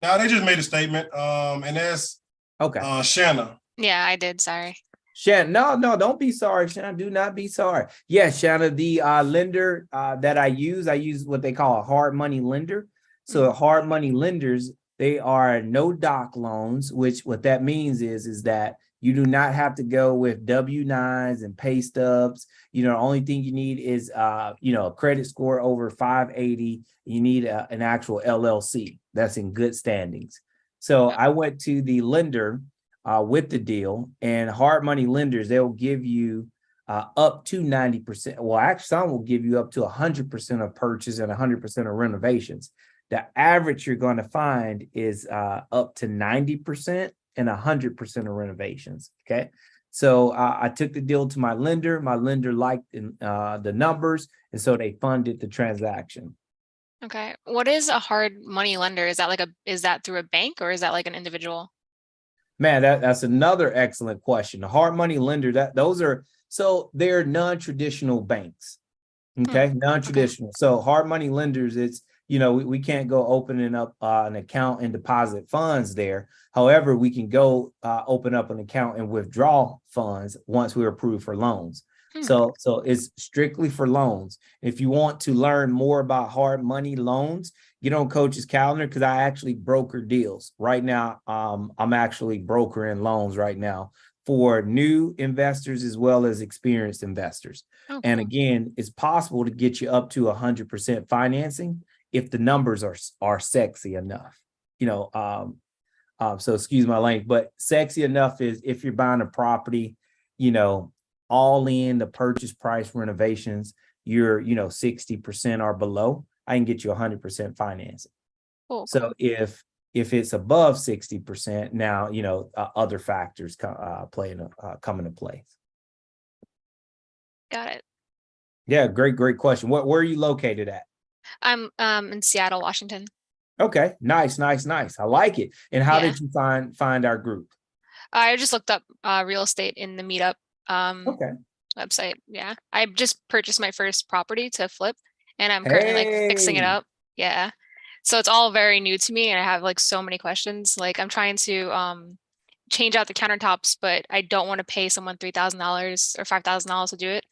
Speaker 1: No, they just made a statement. And that's
Speaker 2: okay.
Speaker 1: Shanna.
Speaker 3: Yeah, I did. Sorry.
Speaker 2: Shanna, no, don't be sorry, Shanna. Do not be sorry. Yes, Shanna, the lender that I use what they call a hard money lender. So hard money lenders, they are no doc loans, which what that means is that you do not have to go with W-9s and pay stubs. The only thing you need is a credit score over 580. You need an actual LLC that's in good standings. So I went to the lender with the deal, and hard money lenders, they'll give you up to 90%. Well, actually, some will give you up to 100% of purchase and 100% of renovations. The average you're going to find is up to 90% and 100% of renovations. Okay. So I took the deal to my lender. My lender liked the numbers, and so they funded the transaction.
Speaker 3: Okay. What is a hard money lender? Is that through a bank, or is that like an individual?
Speaker 2: Man, that's another excellent question. The hard money lender, they're non-traditional banks. Okay, non-traditional. Okay. So hard money lenders, it's we can't go opening up an account and deposit funds there. However, we can go open up an account and withdraw funds once we're approved for loans. So it's strictly for loans. If you want to learn more about hard money loans, get on Koach's calendar, because I actually broker deals right now. I'm actually brokering loans right now for new investors as well as experienced investors. Okay. And again, it's possible to get you up to 100% financing if the numbers are sexy enough. So excuse my language, but sexy enough is if you're buying a property, all in the purchase price renovations, you're 60% or below, I can get you 100% financing. Cool. So if it's above 60%, now other factors come into play.
Speaker 3: Got it.
Speaker 2: Yeah, great question. Where are you located at?
Speaker 3: I'm in Seattle, Washington.
Speaker 2: Okay, nice. I like it. And how
Speaker 3: Yeah.
Speaker 2: did you find our group?
Speaker 3: I just looked up real estate in the meetup
Speaker 2: Okay.
Speaker 3: website. Yeah. I just purchased my first property to flip and I'm currently like fixing it
Speaker 2: Hey.
Speaker 3: up. Yeah. So it's all very new to me and I have like so many questions. Like I'm trying to change out the countertops, but I don't want to pay someone $3,000 or $5,000 to do it.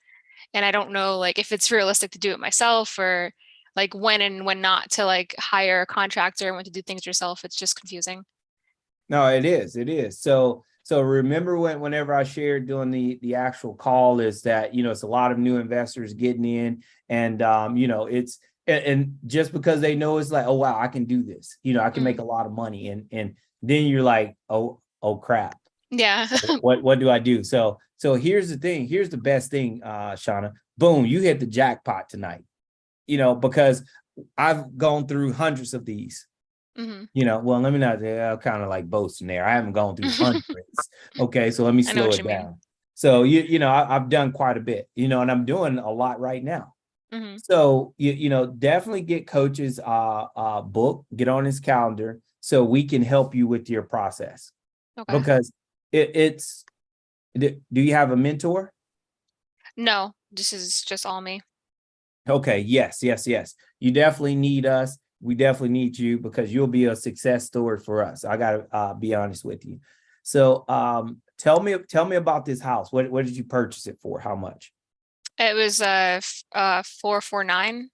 Speaker 3: And I don't know like if it's realistic to do it myself or like when and when not to like hire a contractor and when to do things yourself. It's just confusing.
Speaker 2: No, it is. It is. So remember whenever I shared doing the actual call is that, it's a lot of new investors getting in and, it's, and just because they know it's like, oh, wow, I can do this, I can make a lot of money. And then you're like, oh, crap.
Speaker 3: Yeah.
Speaker 2: What do I do? So here's the thing. Here's the best thing, Shauna. Boom, you hit the jackpot tonight, because I've gone through hundreds of these. Well, let me not, I'm kind of like boasting there. I haven't gone through hundreds. Okay, so let me
Speaker 3: I know
Speaker 2: slow
Speaker 3: what
Speaker 2: it
Speaker 3: you mean.
Speaker 2: down. So I've done quite a bit, and I'm doing a lot right now.
Speaker 3: Mm-hmm.
Speaker 2: So definitely get Coach's book, get on his calendar so we can help you with your process.
Speaker 3: Okay.
Speaker 2: Because it's do you have a mentor?
Speaker 3: No, this is just all me.
Speaker 2: Okay, yes. You definitely need us. We definitely need you because you'll be a success story for us. I gotta be honest with you. So tell me about this house. What did you purchase it for? How much?
Speaker 3: It was 449,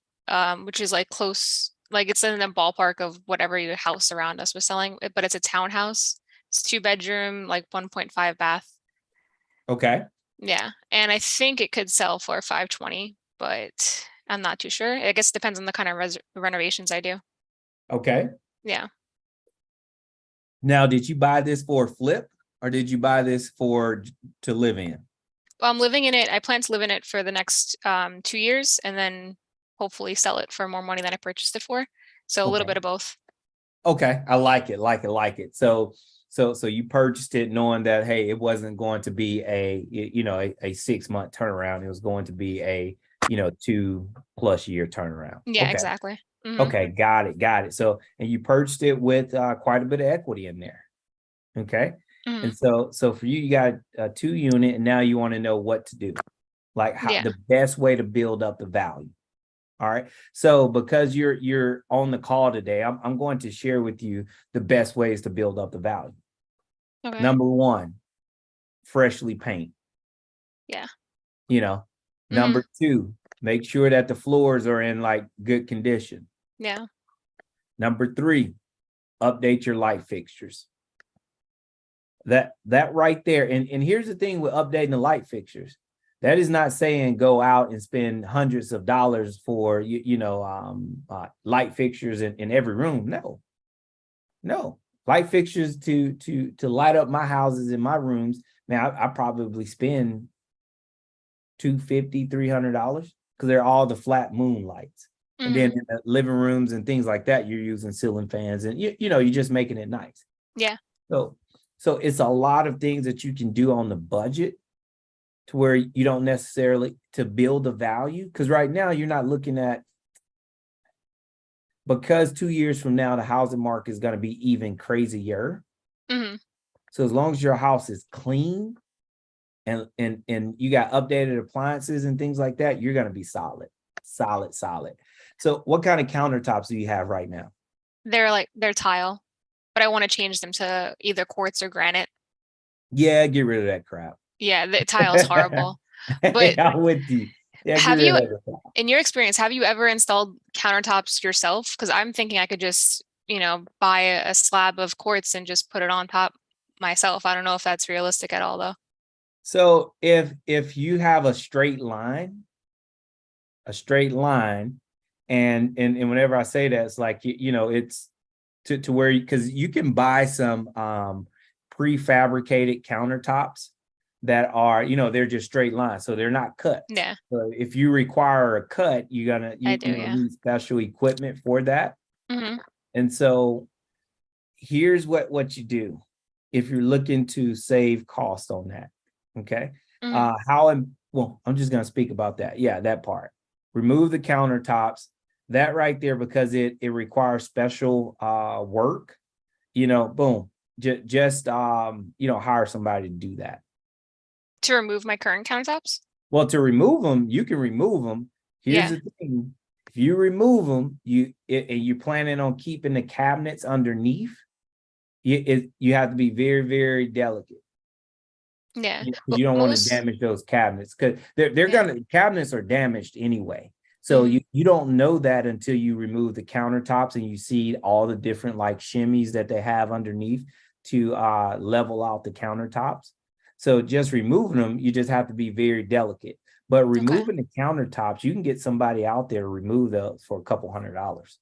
Speaker 3: which is like close, like it's in the ballpark of whatever your house around us was selling, but it's a townhouse. It's 2 bedroom, like 1.5 bath.
Speaker 2: Okay.
Speaker 3: Yeah. And I think it could sell for 520, but I'm not too sure. I guess it depends on the kind of renovations I do.
Speaker 2: Okay.
Speaker 3: Yeah.
Speaker 2: Now, did you buy this for a flip or did you buy this to live in?
Speaker 3: Well, I'm living in it. I plan to live in it for the next 2 years and then hopefully sell it for more money than I purchased it for. So a little
Speaker 2: Okay.
Speaker 3: bit of both.
Speaker 2: Okay. I like it. So you purchased it knowing that, hey, it wasn't going to be a 6-month turnaround. It was going to be a 2+ year turnaround.
Speaker 3: Yeah,
Speaker 2: Okay.
Speaker 3: exactly.
Speaker 2: Okay. Got it. So, and you purchased it with quite a bit of equity in there. Okay. And so for you got a 2-unit and now you want to know what to do, like how
Speaker 3: Yeah.
Speaker 2: the best way to build up the value. All right. So because you're on the call today, I'm going to share with you the best ways to build up the value.
Speaker 3: Okay.
Speaker 2: Number 1, freshly paint.
Speaker 3: Yeah.
Speaker 2: Number 2, make sure that the floors are in like good condition.
Speaker 3: Yeah.
Speaker 2: Number 3, update your light fixtures. That right there. And here's the thing with updating the light fixtures. That is not saying go out and spend hundreds of dollars for light fixtures in every room. No. Light fixtures to light up my houses in my rooms. Man, I probably spend $250, $300 because they're all the flat moon lights. And then in the living rooms and things like that, you're using ceiling fans and you're just making it nice.
Speaker 3: Yeah.
Speaker 2: So it's a lot of things that you can do on the budget to where you don't necessarily to build the value. Because right now you're not looking at, because 2 years from now, the housing market is going to be even crazier. So as long as your house is clean and you got updated appliances and things like that, you're going to be solid. So what kind of countertops do you have right now?
Speaker 3: They're tile, but I want to change them to either quartz or granite.
Speaker 2: Yeah, get rid of that crap.
Speaker 3: Yeah, the tile is horrible. But
Speaker 2: I'm with you. Yeah,
Speaker 3: have you, in your experience, have you ever installed countertops yourself? Because I'm thinking I could just, buy a slab of quartz and just put it on top myself. I don't know if that's realistic at all, though.
Speaker 2: So if you have a straight line, and whenever I say that, it's like it's to where because you can buy some prefabricated countertops that are they're just straight lines, so they're not cut.
Speaker 3: Yeah.
Speaker 2: So if you require a cut, you need special equipment for that. And so here's what you do if you're looking to save cost on that. Okay. I'm just going to speak about that. Yeah, that part. Remove the countertops, that right there, because it requires special work, boom, just hire somebody to do that.
Speaker 3: To remove my current countertops?
Speaker 2: Well, to remove them, you can remove them. Here's
Speaker 3: Yeah.
Speaker 2: the thing. If you remove them, and you're planning on keeping the cabinets underneath, you have to be very, very delicate.
Speaker 3: Yeah.
Speaker 2: You don't want to
Speaker 3: Most,
Speaker 2: damage those cabinets, because they're
Speaker 3: yeah.
Speaker 2: cabinets are damaged anyway. So
Speaker 3: Mhm.
Speaker 2: you don't know that until you remove the countertops and you see all the different like shimmies that they have underneath to level out the countertops. So just removing them, you just have to be very delicate. But
Speaker 3: Okay.
Speaker 2: removing the countertops, you can get somebody out there to remove those for a couple $100.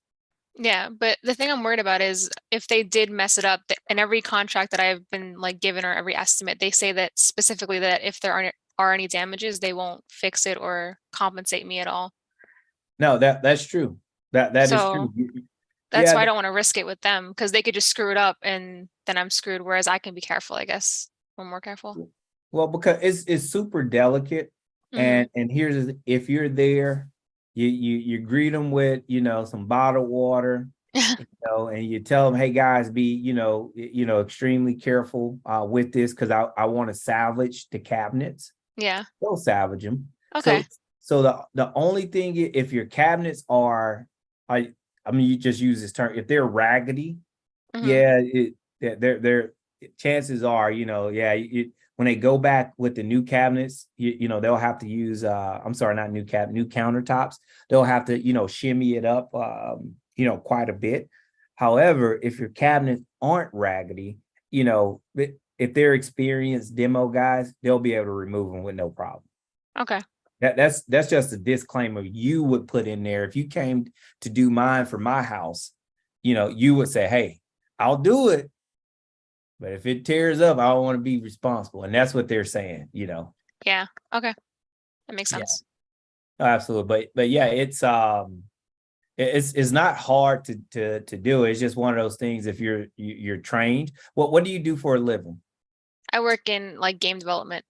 Speaker 3: Yeah, but the thing I'm worried about is if they did mess it up, in every contract that I've been like given or every estimate, they say that specifically that if there are any damages, they won't fix it or compensate me at all.
Speaker 2: No, that's true. That is
Speaker 3: So
Speaker 2: true.
Speaker 3: that's
Speaker 2: Yeah,
Speaker 3: why I don't want to risk it with them, because they could just screw it up and then I'm screwed. Whereas I can be careful, I guess. I'm more careful.
Speaker 2: well, because it's super delicate,
Speaker 3: Hmm.
Speaker 2: and here's if you're there, you greet them with some bottled water, and you tell them, hey guys, be extremely careful with this, because I want to salvage the cabinets.
Speaker 3: Yeah.
Speaker 2: They'll salvage them.
Speaker 3: Okay.
Speaker 2: So the only thing, if your cabinets are, I mean, you just use this term, if they're raggedy,
Speaker 3: Hmm.
Speaker 2: yeah, they're chances are, when they go back with the new cabinets, they'll have to use I'm sorry, not new countertops. They'll have to, shimmy it up quite a bit. However, if your cabinets aren't raggedy, if they're experienced demo guys, they'll be able to remove them with no problem.
Speaker 3: Okay.
Speaker 2: That's just a disclaimer you would put in there. If you came to do mine for my house, you would say, hey, I'll do it, but if it tears up, I don't want to be responsible. And that's what they're saying,
Speaker 3: Yeah. Okay. That makes
Speaker 2: Yeah,
Speaker 3: sense.
Speaker 2: absolutely. But yeah, it's not hard to do. It's just one of those things. If you're trained. What do you do for a living?
Speaker 3: I work in like game development.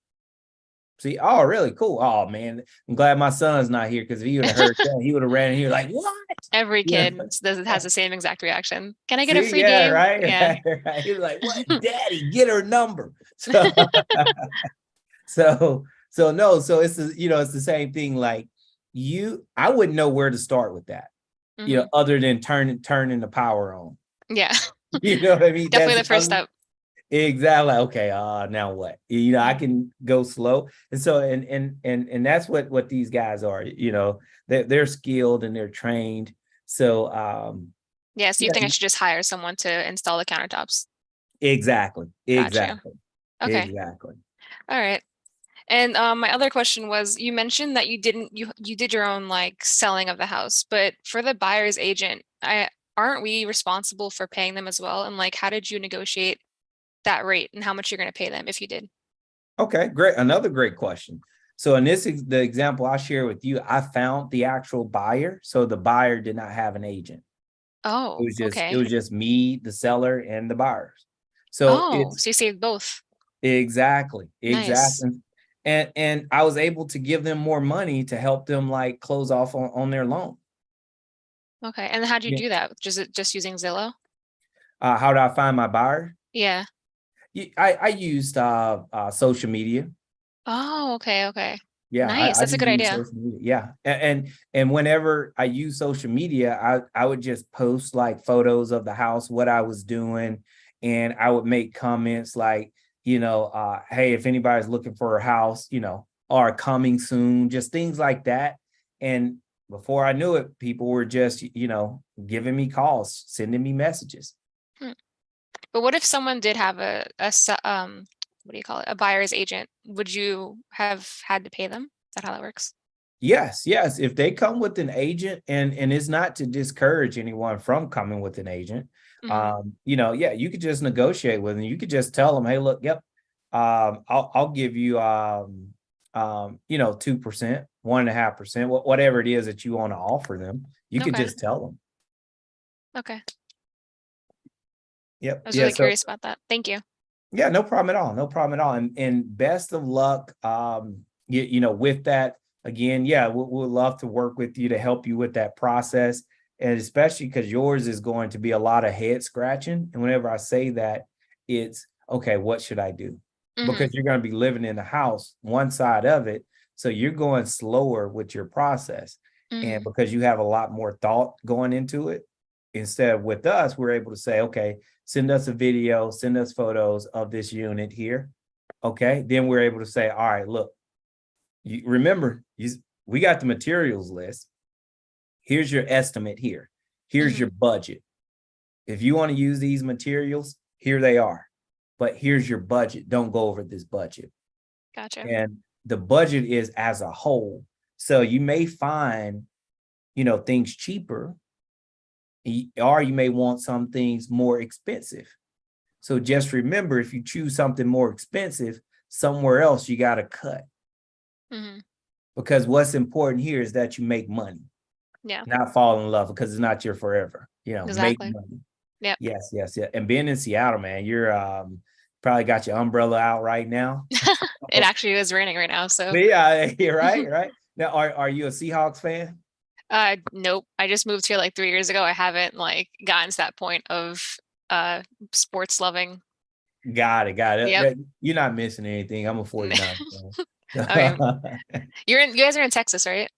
Speaker 2: See, oh, really cool. Oh man, I'm glad my son's not here, because if he would have heard that, he would have ran in here like, what?
Speaker 3: Every
Speaker 2: Yeah.
Speaker 3: kid has the same exact reaction. Can I get a
Speaker 2: See,
Speaker 3: free
Speaker 2: yeah,
Speaker 3: game?
Speaker 2: right,
Speaker 3: Yeah.
Speaker 2: right. He was like, what, daddy, get her number. So so no, so it's it's the same thing. Like I wouldn't know where to start with that,
Speaker 3: Hmm.
Speaker 2: other than turning the power on.
Speaker 3: Yeah.
Speaker 2: You know what I mean?
Speaker 3: Definitely the first step.
Speaker 2: Exactly. Okay. Now what? I can go slow. And so, and that's what these guys are, they're skilled and they're trained. So,
Speaker 3: Yeah. So you
Speaker 2: yeah,
Speaker 3: think I should just hire someone to install the countertops?
Speaker 2: exactly.
Speaker 3: Got you.
Speaker 2: Exactly.
Speaker 3: Okay.
Speaker 2: Exactly.
Speaker 3: All right. And my other question was, you mentioned that you did your own like selling of the house, but for the buyer's agent, aren't we responsible for paying them as well? And like, how did you negotiate that rate and how much you're going to pay them if you did?
Speaker 2: Okay. Great. Another great question. So in the example I share with you, I found the actual buyer. So the buyer did not have an agent.
Speaker 3: Oh,
Speaker 2: It
Speaker 3: okay.
Speaker 2: was just me, the seller, and the buyers. So
Speaker 3: Oh,
Speaker 2: it's
Speaker 3: so you saved both.
Speaker 2: exactly.
Speaker 3: Nice.
Speaker 2: And I was able to give them more money to help them like close off on their loan.
Speaker 3: Okay. And how'd you
Speaker 2: Yeah.
Speaker 3: do that? Just using Zillow?
Speaker 2: How do I find my buyer?
Speaker 3: Yeah.
Speaker 2: I used social media.
Speaker 3: Oh, okay, okay.
Speaker 2: Yeah,
Speaker 3: Nice.
Speaker 2: I
Speaker 3: That's a
Speaker 2: just
Speaker 3: good
Speaker 2: use
Speaker 3: idea.
Speaker 2: social media. Yeah. And whenever I use social media, I would just post like photos of the house, what I was doing, and I would make comments like, hey, if anybody's looking for a house, or coming soon, just things like that. And before I knew it, people were just, giving me calls, sending me messages.
Speaker 3: Hmm. But what if someone did have what do you call it? A buyer's agent? Would you have had to pay them? Is that how that works?
Speaker 2: Yes, yes. If they come with an agent, and it's not to discourage anyone from coming with an agent,
Speaker 3: Hmm.
Speaker 2: yeah, you could just negotiate with them. You could just tell them, hey, look, yep, I'll give you 2%, 1.5%, whatever it is that you want to offer them. You could
Speaker 3: Okay.
Speaker 2: just tell them.
Speaker 3: Okay.
Speaker 2: Yep.
Speaker 3: I was
Speaker 2: Yeah.
Speaker 3: really
Speaker 2: So
Speaker 3: curious about that. Thank you.
Speaker 2: yeah, no problem at all. No problem at all. And best of luck with that. again, yeah, we'll love to work with you to help you with that process. And especially because yours is going to be a lot of head scratching. And whenever I say that, it's okay, what should I do? Because you're going to be living in the house, one side of it. So you're going slower with your process. And because you have a lot more thought going into it, instead of with us, we're able to say, okay, send us a video, send us photos of this unit here. Okay. Then we're able to say, all right, look, you remember, we got the materials list. Here's your estimate here. Here's your budget. If you want to use these materials, here they are. But here's your budget. Don't go over this budget.
Speaker 3: Gotcha.
Speaker 2: And the budget is as a whole. So you may find, things cheaper, or you may want some things more expensive. So just remember, if you choose something more expensive, somewhere else you got to cut. Because what's important here is that you make money.
Speaker 3: Yeah.
Speaker 2: Not fall in love, because it's not your forever.
Speaker 3: Exactly.
Speaker 2: Make money.
Speaker 3: Yep.
Speaker 2: Yes. And being in Seattle, man, you're probably got your umbrella out right now.
Speaker 3: It actually is raining right now. So
Speaker 2: yeah, right. Now, are you a Seahawks fan?
Speaker 3: Nope. I just moved here like 3 years ago. I haven't like gotten to that point of sports loving.
Speaker 2: Got it.
Speaker 3: Yep.
Speaker 2: You're not missing anything. I'm a 49 fan.
Speaker 3: I mean, you guys are in Texas, right?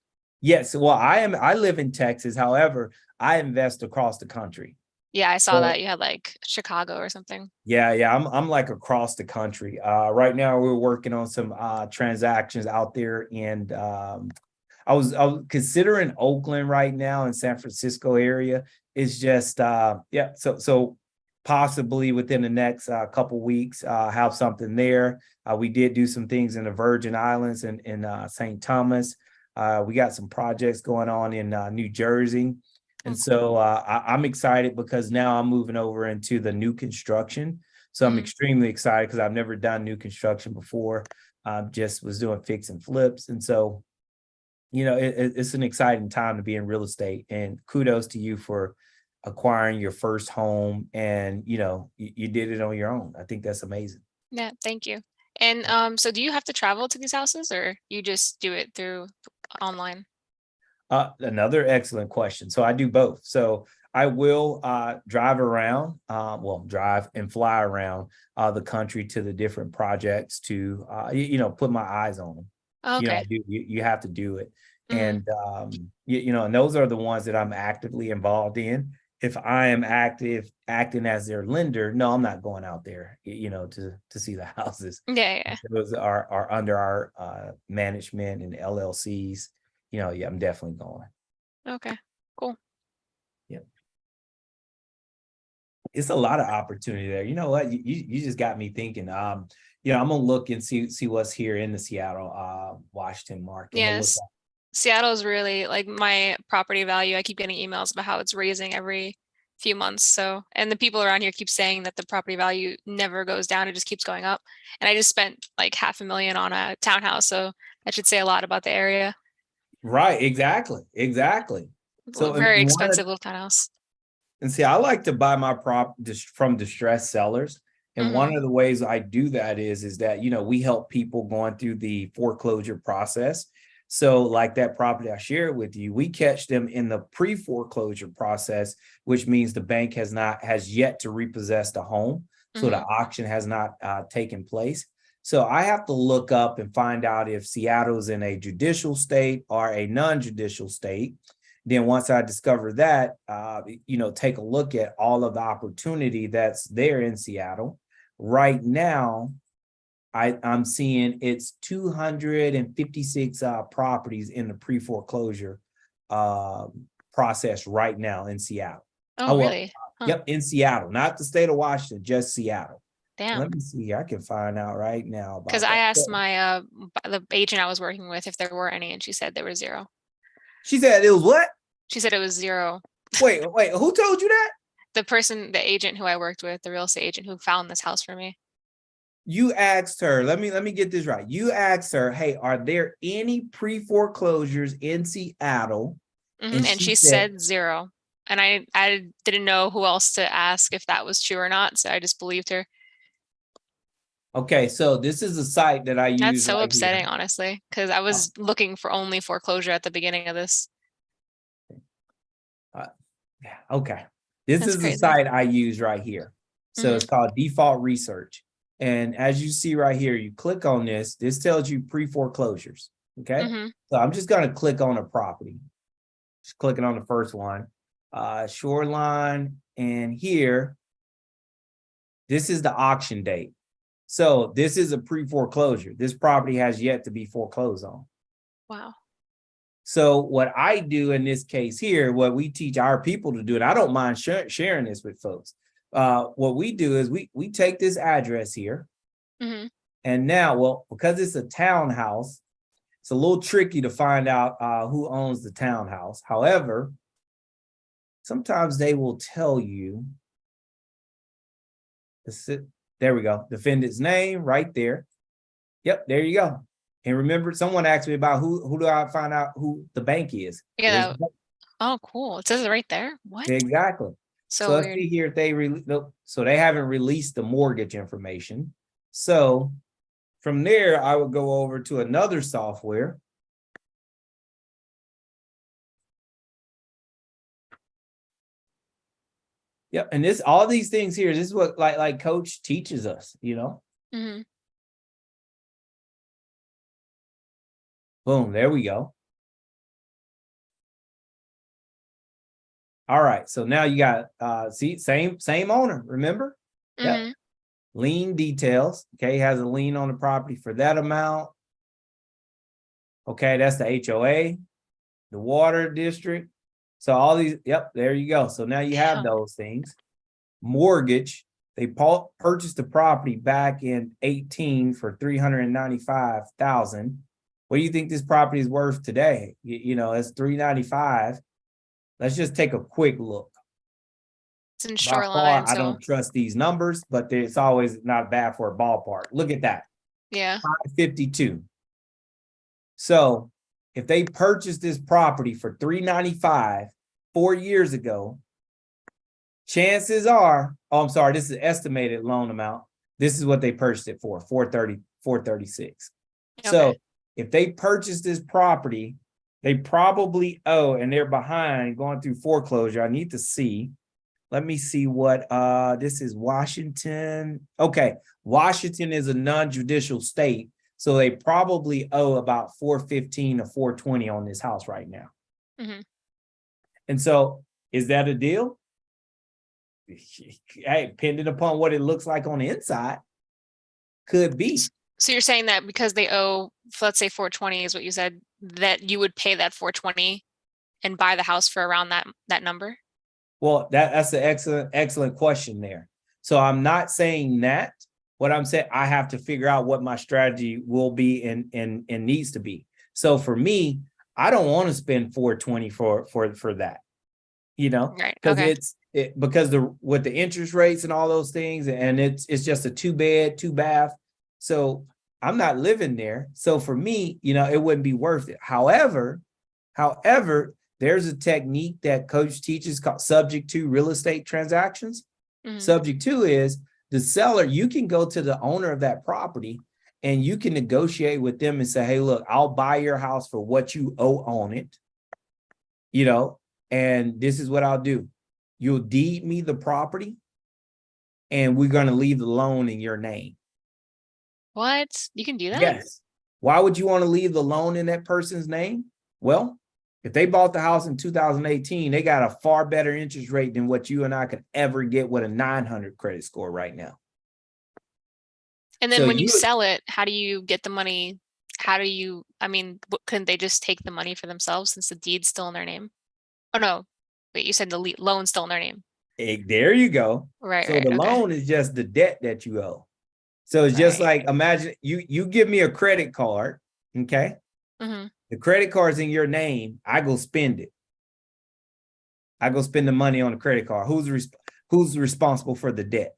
Speaker 2: Yes. Well, I live in Texas. However, I invest across the country.
Speaker 3: Yeah, I saw that you had like Chicago or something.
Speaker 2: Yeah. I'm like across the country. Right now we're working on some transactions out there, and I was considering Oakland right now, in San Francisco area. It's just so possibly within the next couple weeks have something there. We did do some things in the Virgin Islands and in St. Thomas. We got some projects going on in New Jersey. And so I'm excited because now I'm moving over into the new construction. So I'm extremely excited because I've never done new construction before. Just was doing fix and flips. And so, it's an exciting time to be in real estate. And kudos to you for acquiring your first home. And, you did it on your own. I think that's amazing.
Speaker 3: Yeah, thank you. And so do you have to travel to these houses, or you just do it through online?
Speaker 2: Another excellent question. So I do both. So I will drive around, drive and fly around the country to the different projects to, put my eyes on them.
Speaker 3: Okay.
Speaker 2: You have to do it. And, and those are the ones that I'm actively involved in. If I am acting as their lender, no, I'm not going out there, to see the houses.
Speaker 3: Yeah.
Speaker 2: Those are under our management and LLCs. I'm definitely going.
Speaker 3: Okay, cool.
Speaker 2: Yeah. It's a lot of opportunity there. You know what? You just got me thinking. I'm gonna look and see what's here in the Seattle, Washington market.
Speaker 3: Yes. Seattle is really like my property value. I keep getting emails about how it's raising every few months. So, and the people around here keep saying that the property value never goes down. It just keeps going up. And I just spent like $500,000 on a townhouse. So that should say a lot about the area.
Speaker 2: Right. Exactly.
Speaker 3: So very expensive little townhouse.
Speaker 2: And see, I like to buy my from distressed sellers. And one of the ways I do that is that, we help people going through the foreclosure process. So like that property I shared with you, we catch them in the pre-foreclosure process, which means the bank has yet to repossess the home. So the auction has not taken place. So I have to look up and find out if Seattle's in a judicial state or a non-judicial state. Then once I discover that, take a look at all of the opportunity that's there in Seattle. Right now, I'm seeing it's 256 properties in the pre-foreclosure process right now in Seattle.
Speaker 3: Oh, really?
Speaker 2: Yep, in Seattle, not the state of Washington, just Seattle.
Speaker 3: Damn.
Speaker 2: Let me see. I can find out right now.
Speaker 3: Because I asked my the agent I was working with if there were any, and she said there were 0.
Speaker 2: She said it was what?
Speaker 3: She said it was 0.
Speaker 2: Wait, who told you that?
Speaker 3: The agent who I worked with, the real estate agent who found this house for me.
Speaker 2: You asked her, let me get this right. You asked her, hey, are there any pre-foreclosures in Seattle?
Speaker 3: And she said 0. And I didn't know who else to ask if that was true or not. So I just believed her.
Speaker 2: Okay, so this is a site that I use.
Speaker 3: That's so
Speaker 2: right
Speaker 3: upsetting,
Speaker 2: here.
Speaker 3: honestly, because I was looking for only foreclosure at the beginning of this.
Speaker 2: Yeah, okay. This
Speaker 3: That's
Speaker 2: is the
Speaker 3: crazy.
Speaker 2: site I use right here. So it's called Default Research. And as you see right here, you click on this. This tells you pre-foreclosures. Okay. So I'm just going to click on a property. Just clicking on the first one. Shoreline. And here, this is the auction date. So this is a pre-foreclosure. This property has yet to be foreclosed on.
Speaker 3: Wow.
Speaker 2: So what I do in this case here, what we teach our people to do, and I don't mind sharing this with folks. What we do is we take this address here, and now, well, because it's a townhouse, it's a little tricky to find out who owns the townhouse. However, sometimes they will tell you. There we go. Defendant's name right there. Yep, there you go. And remember, someone asked me about who do I find out who the bank is?
Speaker 3: Yeah. Oh, cool. It says it right there. What?
Speaker 2: Exactly.
Speaker 3: So
Speaker 2: let's
Speaker 3: weird.
Speaker 2: see here if they so they haven't released the mortgage information. So from there, I would go over to another software. Yep, and this all these things here, this is what like Coach teaches us, you know. Boom, there we go. All right, so now you got see, same owner, remember? Yep. Lien details. Okay, has a lien on the property for that amount. Okay, that's the HOA, the water district. So all these, yep, there you go. So now you have those things. Mortgage, they purchased the property back in 18 for $395,000. What do you think this property is worth today? You know, it's $395. Let's just take a quick look.
Speaker 3: It's in
Speaker 2: By
Speaker 3: Shoreline.
Speaker 2: far, I don't trust these numbers, but it's always not bad for a ballpark. Look at that.
Speaker 3: Yeah.
Speaker 2: 552. So if they purchased this property for $395 4 years ago, chances are, oh, I'm sorry, this is estimated loan amount. This is what they purchased it for, 430, 436. Okay. So if they purchased this property, they probably owe, and they're behind going through foreclosure. I need to see. Let me see what this is Washington. Okay, Washington is a non-judicial state, so they probably owe about 415 to 420 on this house right now. And so, is that a deal? Hey, depending upon what it looks like on the inside, could be.
Speaker 3: So you're saying that because they owe, let's say 420 is what you said, that you would pay that 420 and buy the house for around that number? Well,
Speaker 2: that's an excellent question there. So I'm not saying that. What I'm saying, I have to figure out what my strategy will be and needs to be. So for me, I don't want to spend 420 for that, you know, because because with the interest rates and all those things, and it's just a 2-bed, 2-bath. So I'm not living there. So for me, you know, it wouldn't be worth it. However, there's a technique that Coach teaches called subject to real estate transactions. Subject to is the seller. You can go to the owner of that property and you can negotiate with them and say, hey, look, I'll buy your house for what you owe on it, you know, and this is what I'll do. You'll deed me the property and we're going to leave the loan in your name.
Speaker 3: What? You can do that?
Speaker 2: Yes. Why would you want to leave the loan in that person's name? Well, if they bought the house in 2018, they got a far better interest rate than what you and I could ever get with a 900 credit score right now.
Speaker 3: And then when you sell it, how do you get the money? How do you, I mean, couldn't they just take the money for themselves since the deed's still in their name? Oh, no. Wait, you said the loan's still in their name.
Speaker 2: There you go.
Speaker 3: Right.
Speaker 2: So the loan is just the debt that you owe. So it's just like, imagine you give me a credit card, okay? The credit card's in your name. I go spend it. I go spend the money on the credit card. Who's responsible for the debt?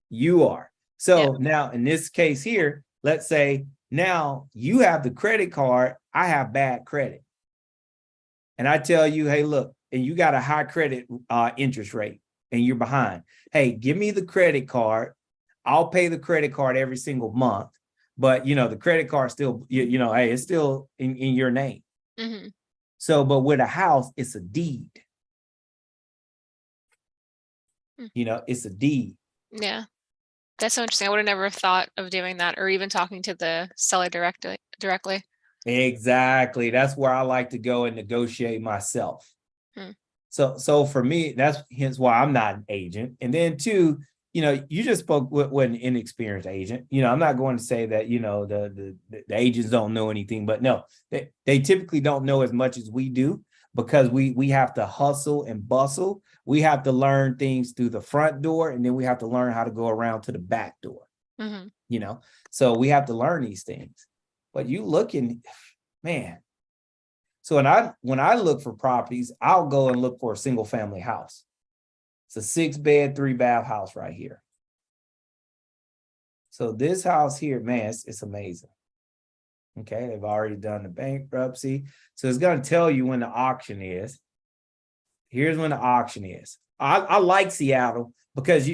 Speaker 2: You are. So now in this case here, let's say now you have the credit card. I have bad credit. And I tell you, hey, look, and you got a high credit interest rate and you're behind. Hey, give me the credit card. I'll pay the credit card every single month, but the credit card still, hey, it's still in your name.
Speaker 3: Mm-hmm.
Speaker 2: So, but with a house, it's a deed. It's a deed.
Speaker 3: Yeah. That's so interesting. I would have never thought of doing that or even talking to the seller directly.
Speaker 2: Exactly. That's where I like to go and negotiate myself.
Speaker 3: Hmm.
Speaker 2: So for me, that's hence why I'm not an agent. And then two, you just spoke with an inexperienced agent. I'm not going to say that, the agents don't know anything, but no, they typically don't know as much as we do because we have to hustle and bustle. We have to learn things through the front door, and then we have to learn how to go around to the back door.
Speaker 3: Mm-hmm.
Speaker 2: So we have to learn these things. But you looking, man. So when I look for properties, I'll go and look for a single family house. It's a 6-bed, 3-bath house right here. So this house here, man, it's amazing. Okay, they've already done the bankruptcy. So it's going to tell you when the auction is. Here's when the auction is. I like Seattle because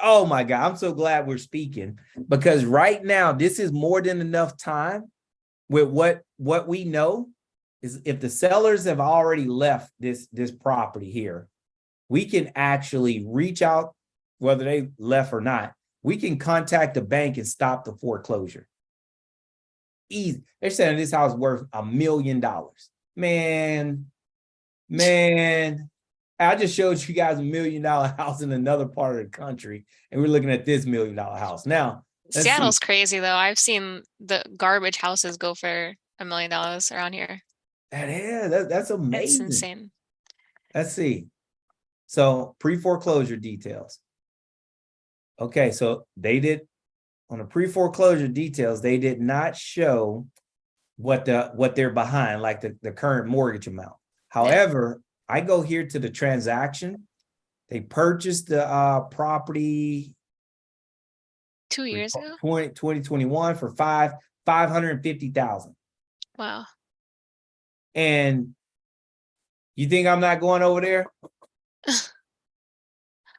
Speaker 2: oh my God, I'm so glad we're speaking, because right now this is more than enough time with what we know is if the sellers have already left this property here, we can actually reach out, whether they left or not. We can contact the bank and stop the foreclosure. Easy. They're saying this house is worth $1 million. Man, I just showed you guys $1 million house in another part of the country, and we're looking at this $1 million house. Now,
Speaker 3: Seattle's crazy though. I've seen the garbage houses go for $1 million around here.
Speaker 2: That's amazing.
Speaker 3: It's insane.
Speaker 2: Let's see. So pre-foreclosure details. Okay, so they did on the pre-foreclosure details, they did not show what they're behind, like the current mortgage amount. However, I go here to the transaction. They purchased the property
Speaker 3: 2 years ago.
Speaker 2: 2021 for $550,000.
Speaker 3: Wow.
Speaker 2: And you think I'm not going over there?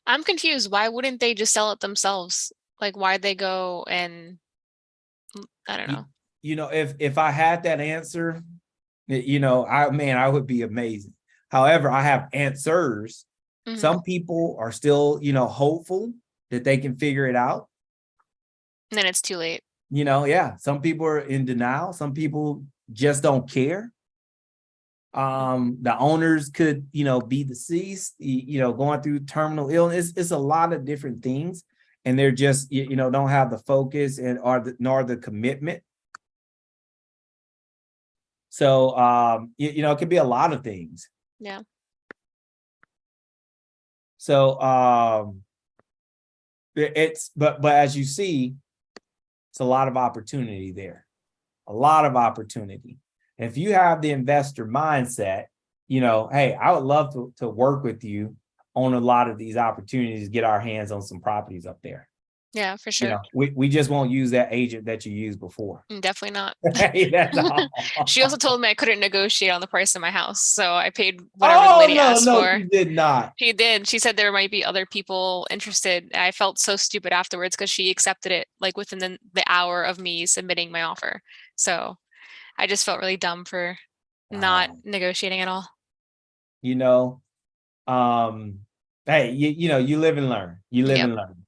Speaker 3: I'm confused. Why wouldn't they just sell it themselves? Like, why'd they go and I don't know.
Speaker 2: If I had that answer, I would be amazing. However, I have answers.
Speaker 3: Mm-hmm.
Speaker 2: Some people are still, hopeful that they can figure it out.
Speaker 3: And then it's too late.
Speaker 2: Some people are in denial. Some people just don't care. The owners could, be deceased, going through terminal illness. It's a lot of different things. And they're just, don't have the focus nor the commitment. So, it could be a lot of things.
Speaker 3: Yeah.
Speaker 2: So, but as you see, it's a lot of opportunity there, a lot of opportunity. And if you have the investor mindset, hey, I would love to work with you on a lot of these opportunities to get our hands on some properties up there.
Speaker 3: Yeah, for sure.
Speaker 2: We just won't use that agent that you used before.
Speaker 3: Definitely not.
Speaker 2: That's all.
Speaker 3: She also told me I couldn't negotiate on the price of my house. So I paid whatever the lady asked for.
Speaker 2: She did not.
Speaker 3: She did. She said there might be other people interested. I felt so stupid afterwards because she accepted it like within the hour of me submitting my offer. So I just felt really dumb for not negotiating at all.
Speaker 2: Hey, you live and learn. And learn.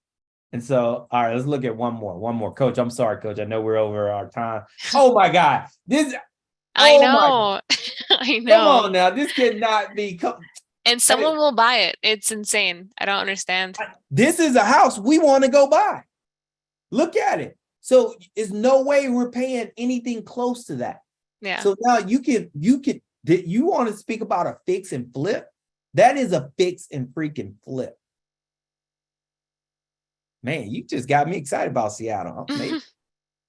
Speaker 2: And so, all right, let's look at one more. Coach, I'm sorry, Coach. I know we're over our time. Oh my God.
Speaker 3: I know. I know.
Speaker 2: Come on now. This cannot be.
Speaker 3: And someone will buy it. It's insane. I don't understand.
Speaker 2: This is a house we want to go buy. Look at it. So there's no way we're paying anything close to that.
Speaker 3: Yeah.
Speaker 2: So now you want to speak about a fix and flip? That is a fix and freaking flip. Man, you just got me excited about Seattle.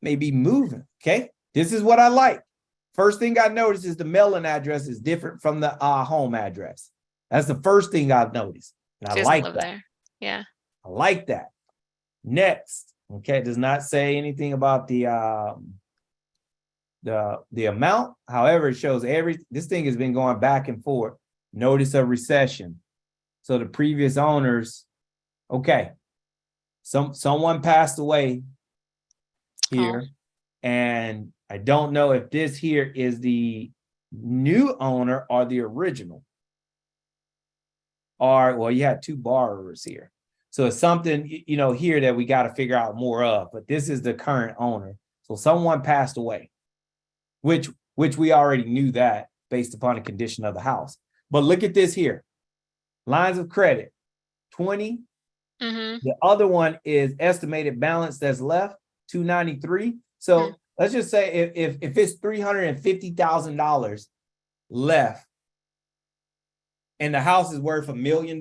Speaker 2: Maybe moving. Okay. This is what I like. First thing I noticed is the mailing address is different from the home address. That's the first thing I've noticed. And I like that.
Speaker 3: There. Yeah. I
Speaker 2: like that. Next. Okay. It does not say anything about the amount. However, it shows this thing has been going back and forth. Notice of recession. So the previous owners, okay. Someone passed away
Speaker 3: Oh,
Speaker 2: here, and I don't know if this here is the new owner or the original. Or, well, you had two borrowers here. So it's something, here that we got to figure out more of, but this is the current owner. So someone passed away, which we already knew that based upon the condition of the house. But look at this here. Lines of credit, 20.
Speaker 3: mm-hmm.
Speaker 2: The other one is estimated balance that's left, 293. So let's just say if it's $350,000 left and the house is worth $1 million,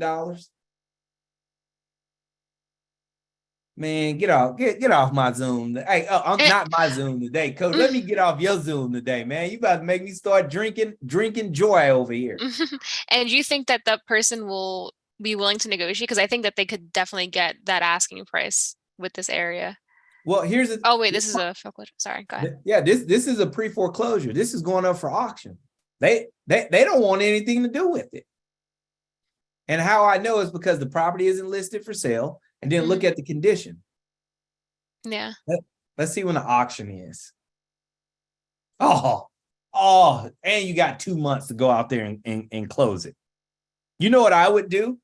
Speaker 2: man, get off my Zoom. Hey, I'm not my Zoom today, Coach. Let me get off your Zoom today, man. You about to make me start drinking joy over here.
Speaker 3: And you think that that person will be willing to negotiate? Because I think that they could definitely get that asking price with this area.
Speaker 2: Well, here's
Speaker 3: Oh wait, this is a foreclosure. Sorry, go ahead.
Speaker 2: Yeah, this is a pre-foreclosure. This is going up for auction. They don't want anything to do with it. And how I know is because the property isn't listed for sale, and then look at the condition.
Speaker 3: Yeah.
Speaker 2: Let's see when the auction is. Oh, and you got 2 months to go out there and close it. You know what I would do?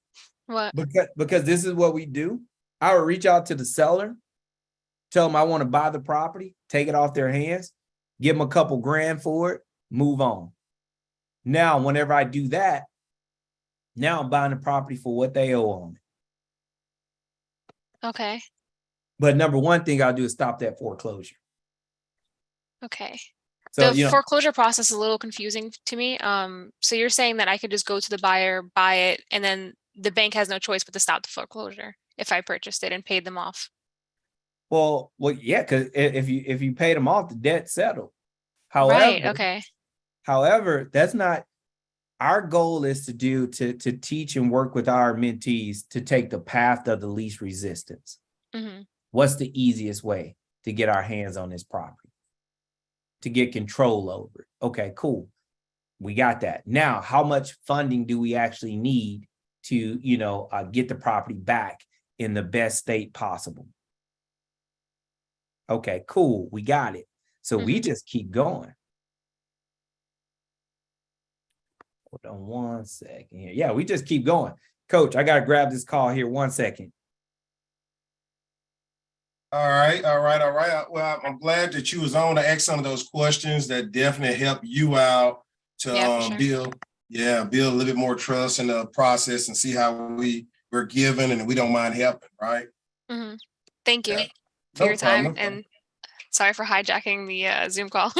Speaker 3: What?
Speaker 2: Because this is what we do. I would reach out to the seller, tell them I want to buy the property, take it off their hands, give them a couple grand for it, move on. Now, whenever I do that, now I'm buying the property for what they owe on it.
Speaker 3: Okay.
Speaker 2: But number one thing I'll do is stop that foreclosure.
Speaker 3: Okay.
Speaker 2: So,
Speaker 3: the foreclosure process is a little confusing to me. So you're saying that I could just go to the buyer, buy it, and then the bank has no choice but to stop the foreclosure if I purchased it and paid them off.
Speaker 2: Well, yeah, because if you paid them off, the debt's settled. However,
Speaker 3: right. Okay.
Speaker 2: However, that's not our goal. Is to teach and work with our mentees to take the path of the least resistance.
Speaker 3: Mm-hmm.
Speaker 2: What's the easiest way to get our hands on this property, to get control over it? Okay, cool. We got that. Now, how much funding do we actually need to, get the property back in the best state possible? Okay, cool. We got it. So we just keep going. Hold on 1 second here. Yeah, we just keep going. Coach, I got to grab this call here 1 second.
Speaker 1: All right. Well, I'm glad that you was on to ask some of those questions that definitely help you out to build a little bit more trust in the process and see how we're given and we don't mind helping, right?
Speaker 3: Mm-hmm. Thank you
Speaker 1: for
Speaker 3: your time, and sorry for hijacking the Zoom call.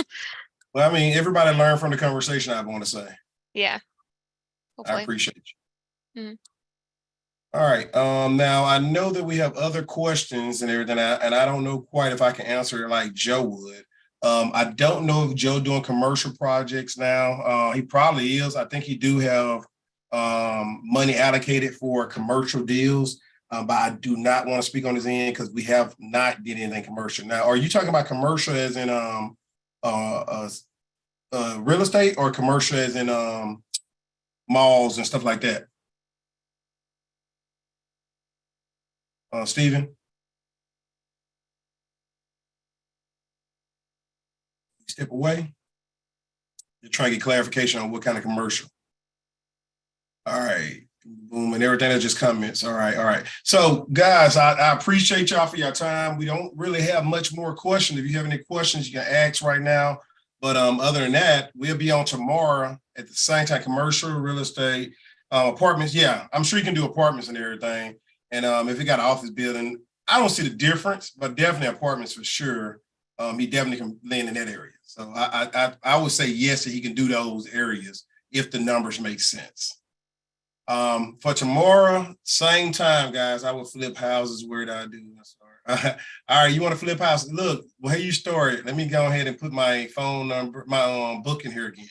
Speaker 1: Well, I mean, everybody learned from the conversation, I want to say.
Speaker 3: Yeah. Hopefully.
Speaker 1: I appreciate you.
Speaker 3: Mm-hmm.
Speaker 1: All right. Now I know that we have other questions and everything, and I don't know quite if I can answer it like Joe would. I don't know if Joe doing commercial projects now. He probably is. I think he do have money allocated for commercial deals, but I do not want to speak on his end because we have not did anything commercial. Now, are you talking about commercial as in real estate, or commercial as in malls and stuff like that? Stephen? Step away. You're trying to get clarification on what kind of commercial. All right. Boom, and everything that just comments. All right. So, guys, I appreciate y'all for your time. We don't really have much more questions. If you have any questions, you can ask right now. But other than that, we'll be on tomorrow at the same time, commercial, real estate, apartments. Yeah, I'm sure you can do apartments and everything. And if you got an office building, I don't see the difference, but definitely apartments for sure. He definitely can land in that area. So I would say yes, that he can do those areas if the numbers make sense. For tomorrow, same time, guys, I will flip houses. Where do I do? All right, you want to flip houses? Look, where you started. Let me go ahead and put my phone number, my book in here again.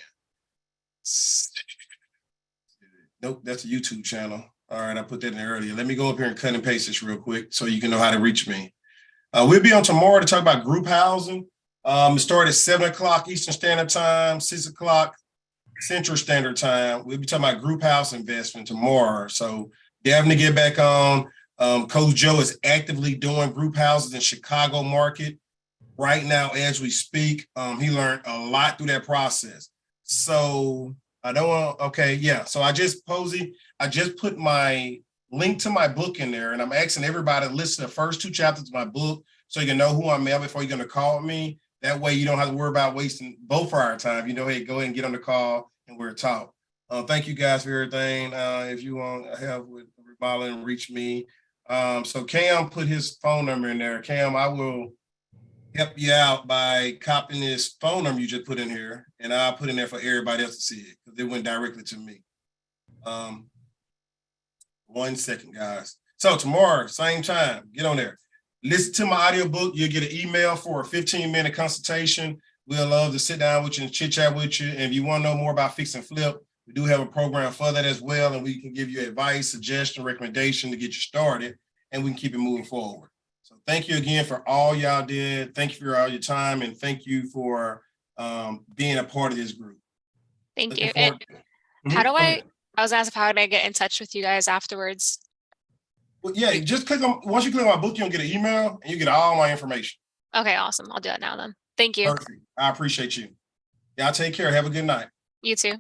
Speaker 1: Nope, that's a YouTube channel. All right, I put that in there earlier. Let me go up here and cut and paste this real quick so you can know how to reach me. We'll be on tomorrow to talk about group housing. It started at 7 o'clock Eastern Standard Time, 6 o'clock Central Standard Time. We'll be talking about group house investment tomorrow. So definitely get back on. Coach Joe is actively doing group houses in Chicago market right now as we speak. He learned a lot through that process. So I don't want, okay, yeah. So I just put my link to my book in there, and I'm asking everybody to listen to the first 2 chapters of my book so you can know who I'm at before you're going to call me. That way you don't have to worry about wasting both of our time. You know, hey, go ahead and get on the call and we'll talk. Thank you guys for everything. If you want help with remodeling, reach me. So Cam put his phone number in there. Cam, I will help you out by copying this phone number you just put in here, and I'll put in there for everybody else to see it because it went directly to me. 1 second, guys. So tomorrow, same time, get on there. Listen to my audiobook. You'll get an email for a 15-minute consultation. We'll love to sit down with you and chit chat with you. And if you want to know more about Fix and Flip, we do have a program for that as well. And we can give you advice, suggestion, recommendation to get you started, and we can keep it moving forward. So thank you again for all y'all did. Thank you for all your time, and thank you for being a part of this group.
Speaker 3: Thank you. And how do I was asked how did I get in touch with you guys afterwards?
Speaker 1: Well, yeah, just click on, once you click on my book, you'll get an email and you get all my information.
Speaker 3: Okay, awesome. I'll do that now then. Thank you.
Speaker 1: Perfect. I appreciate you. Y'all take care. Have a good night.
Speaker 3: You too.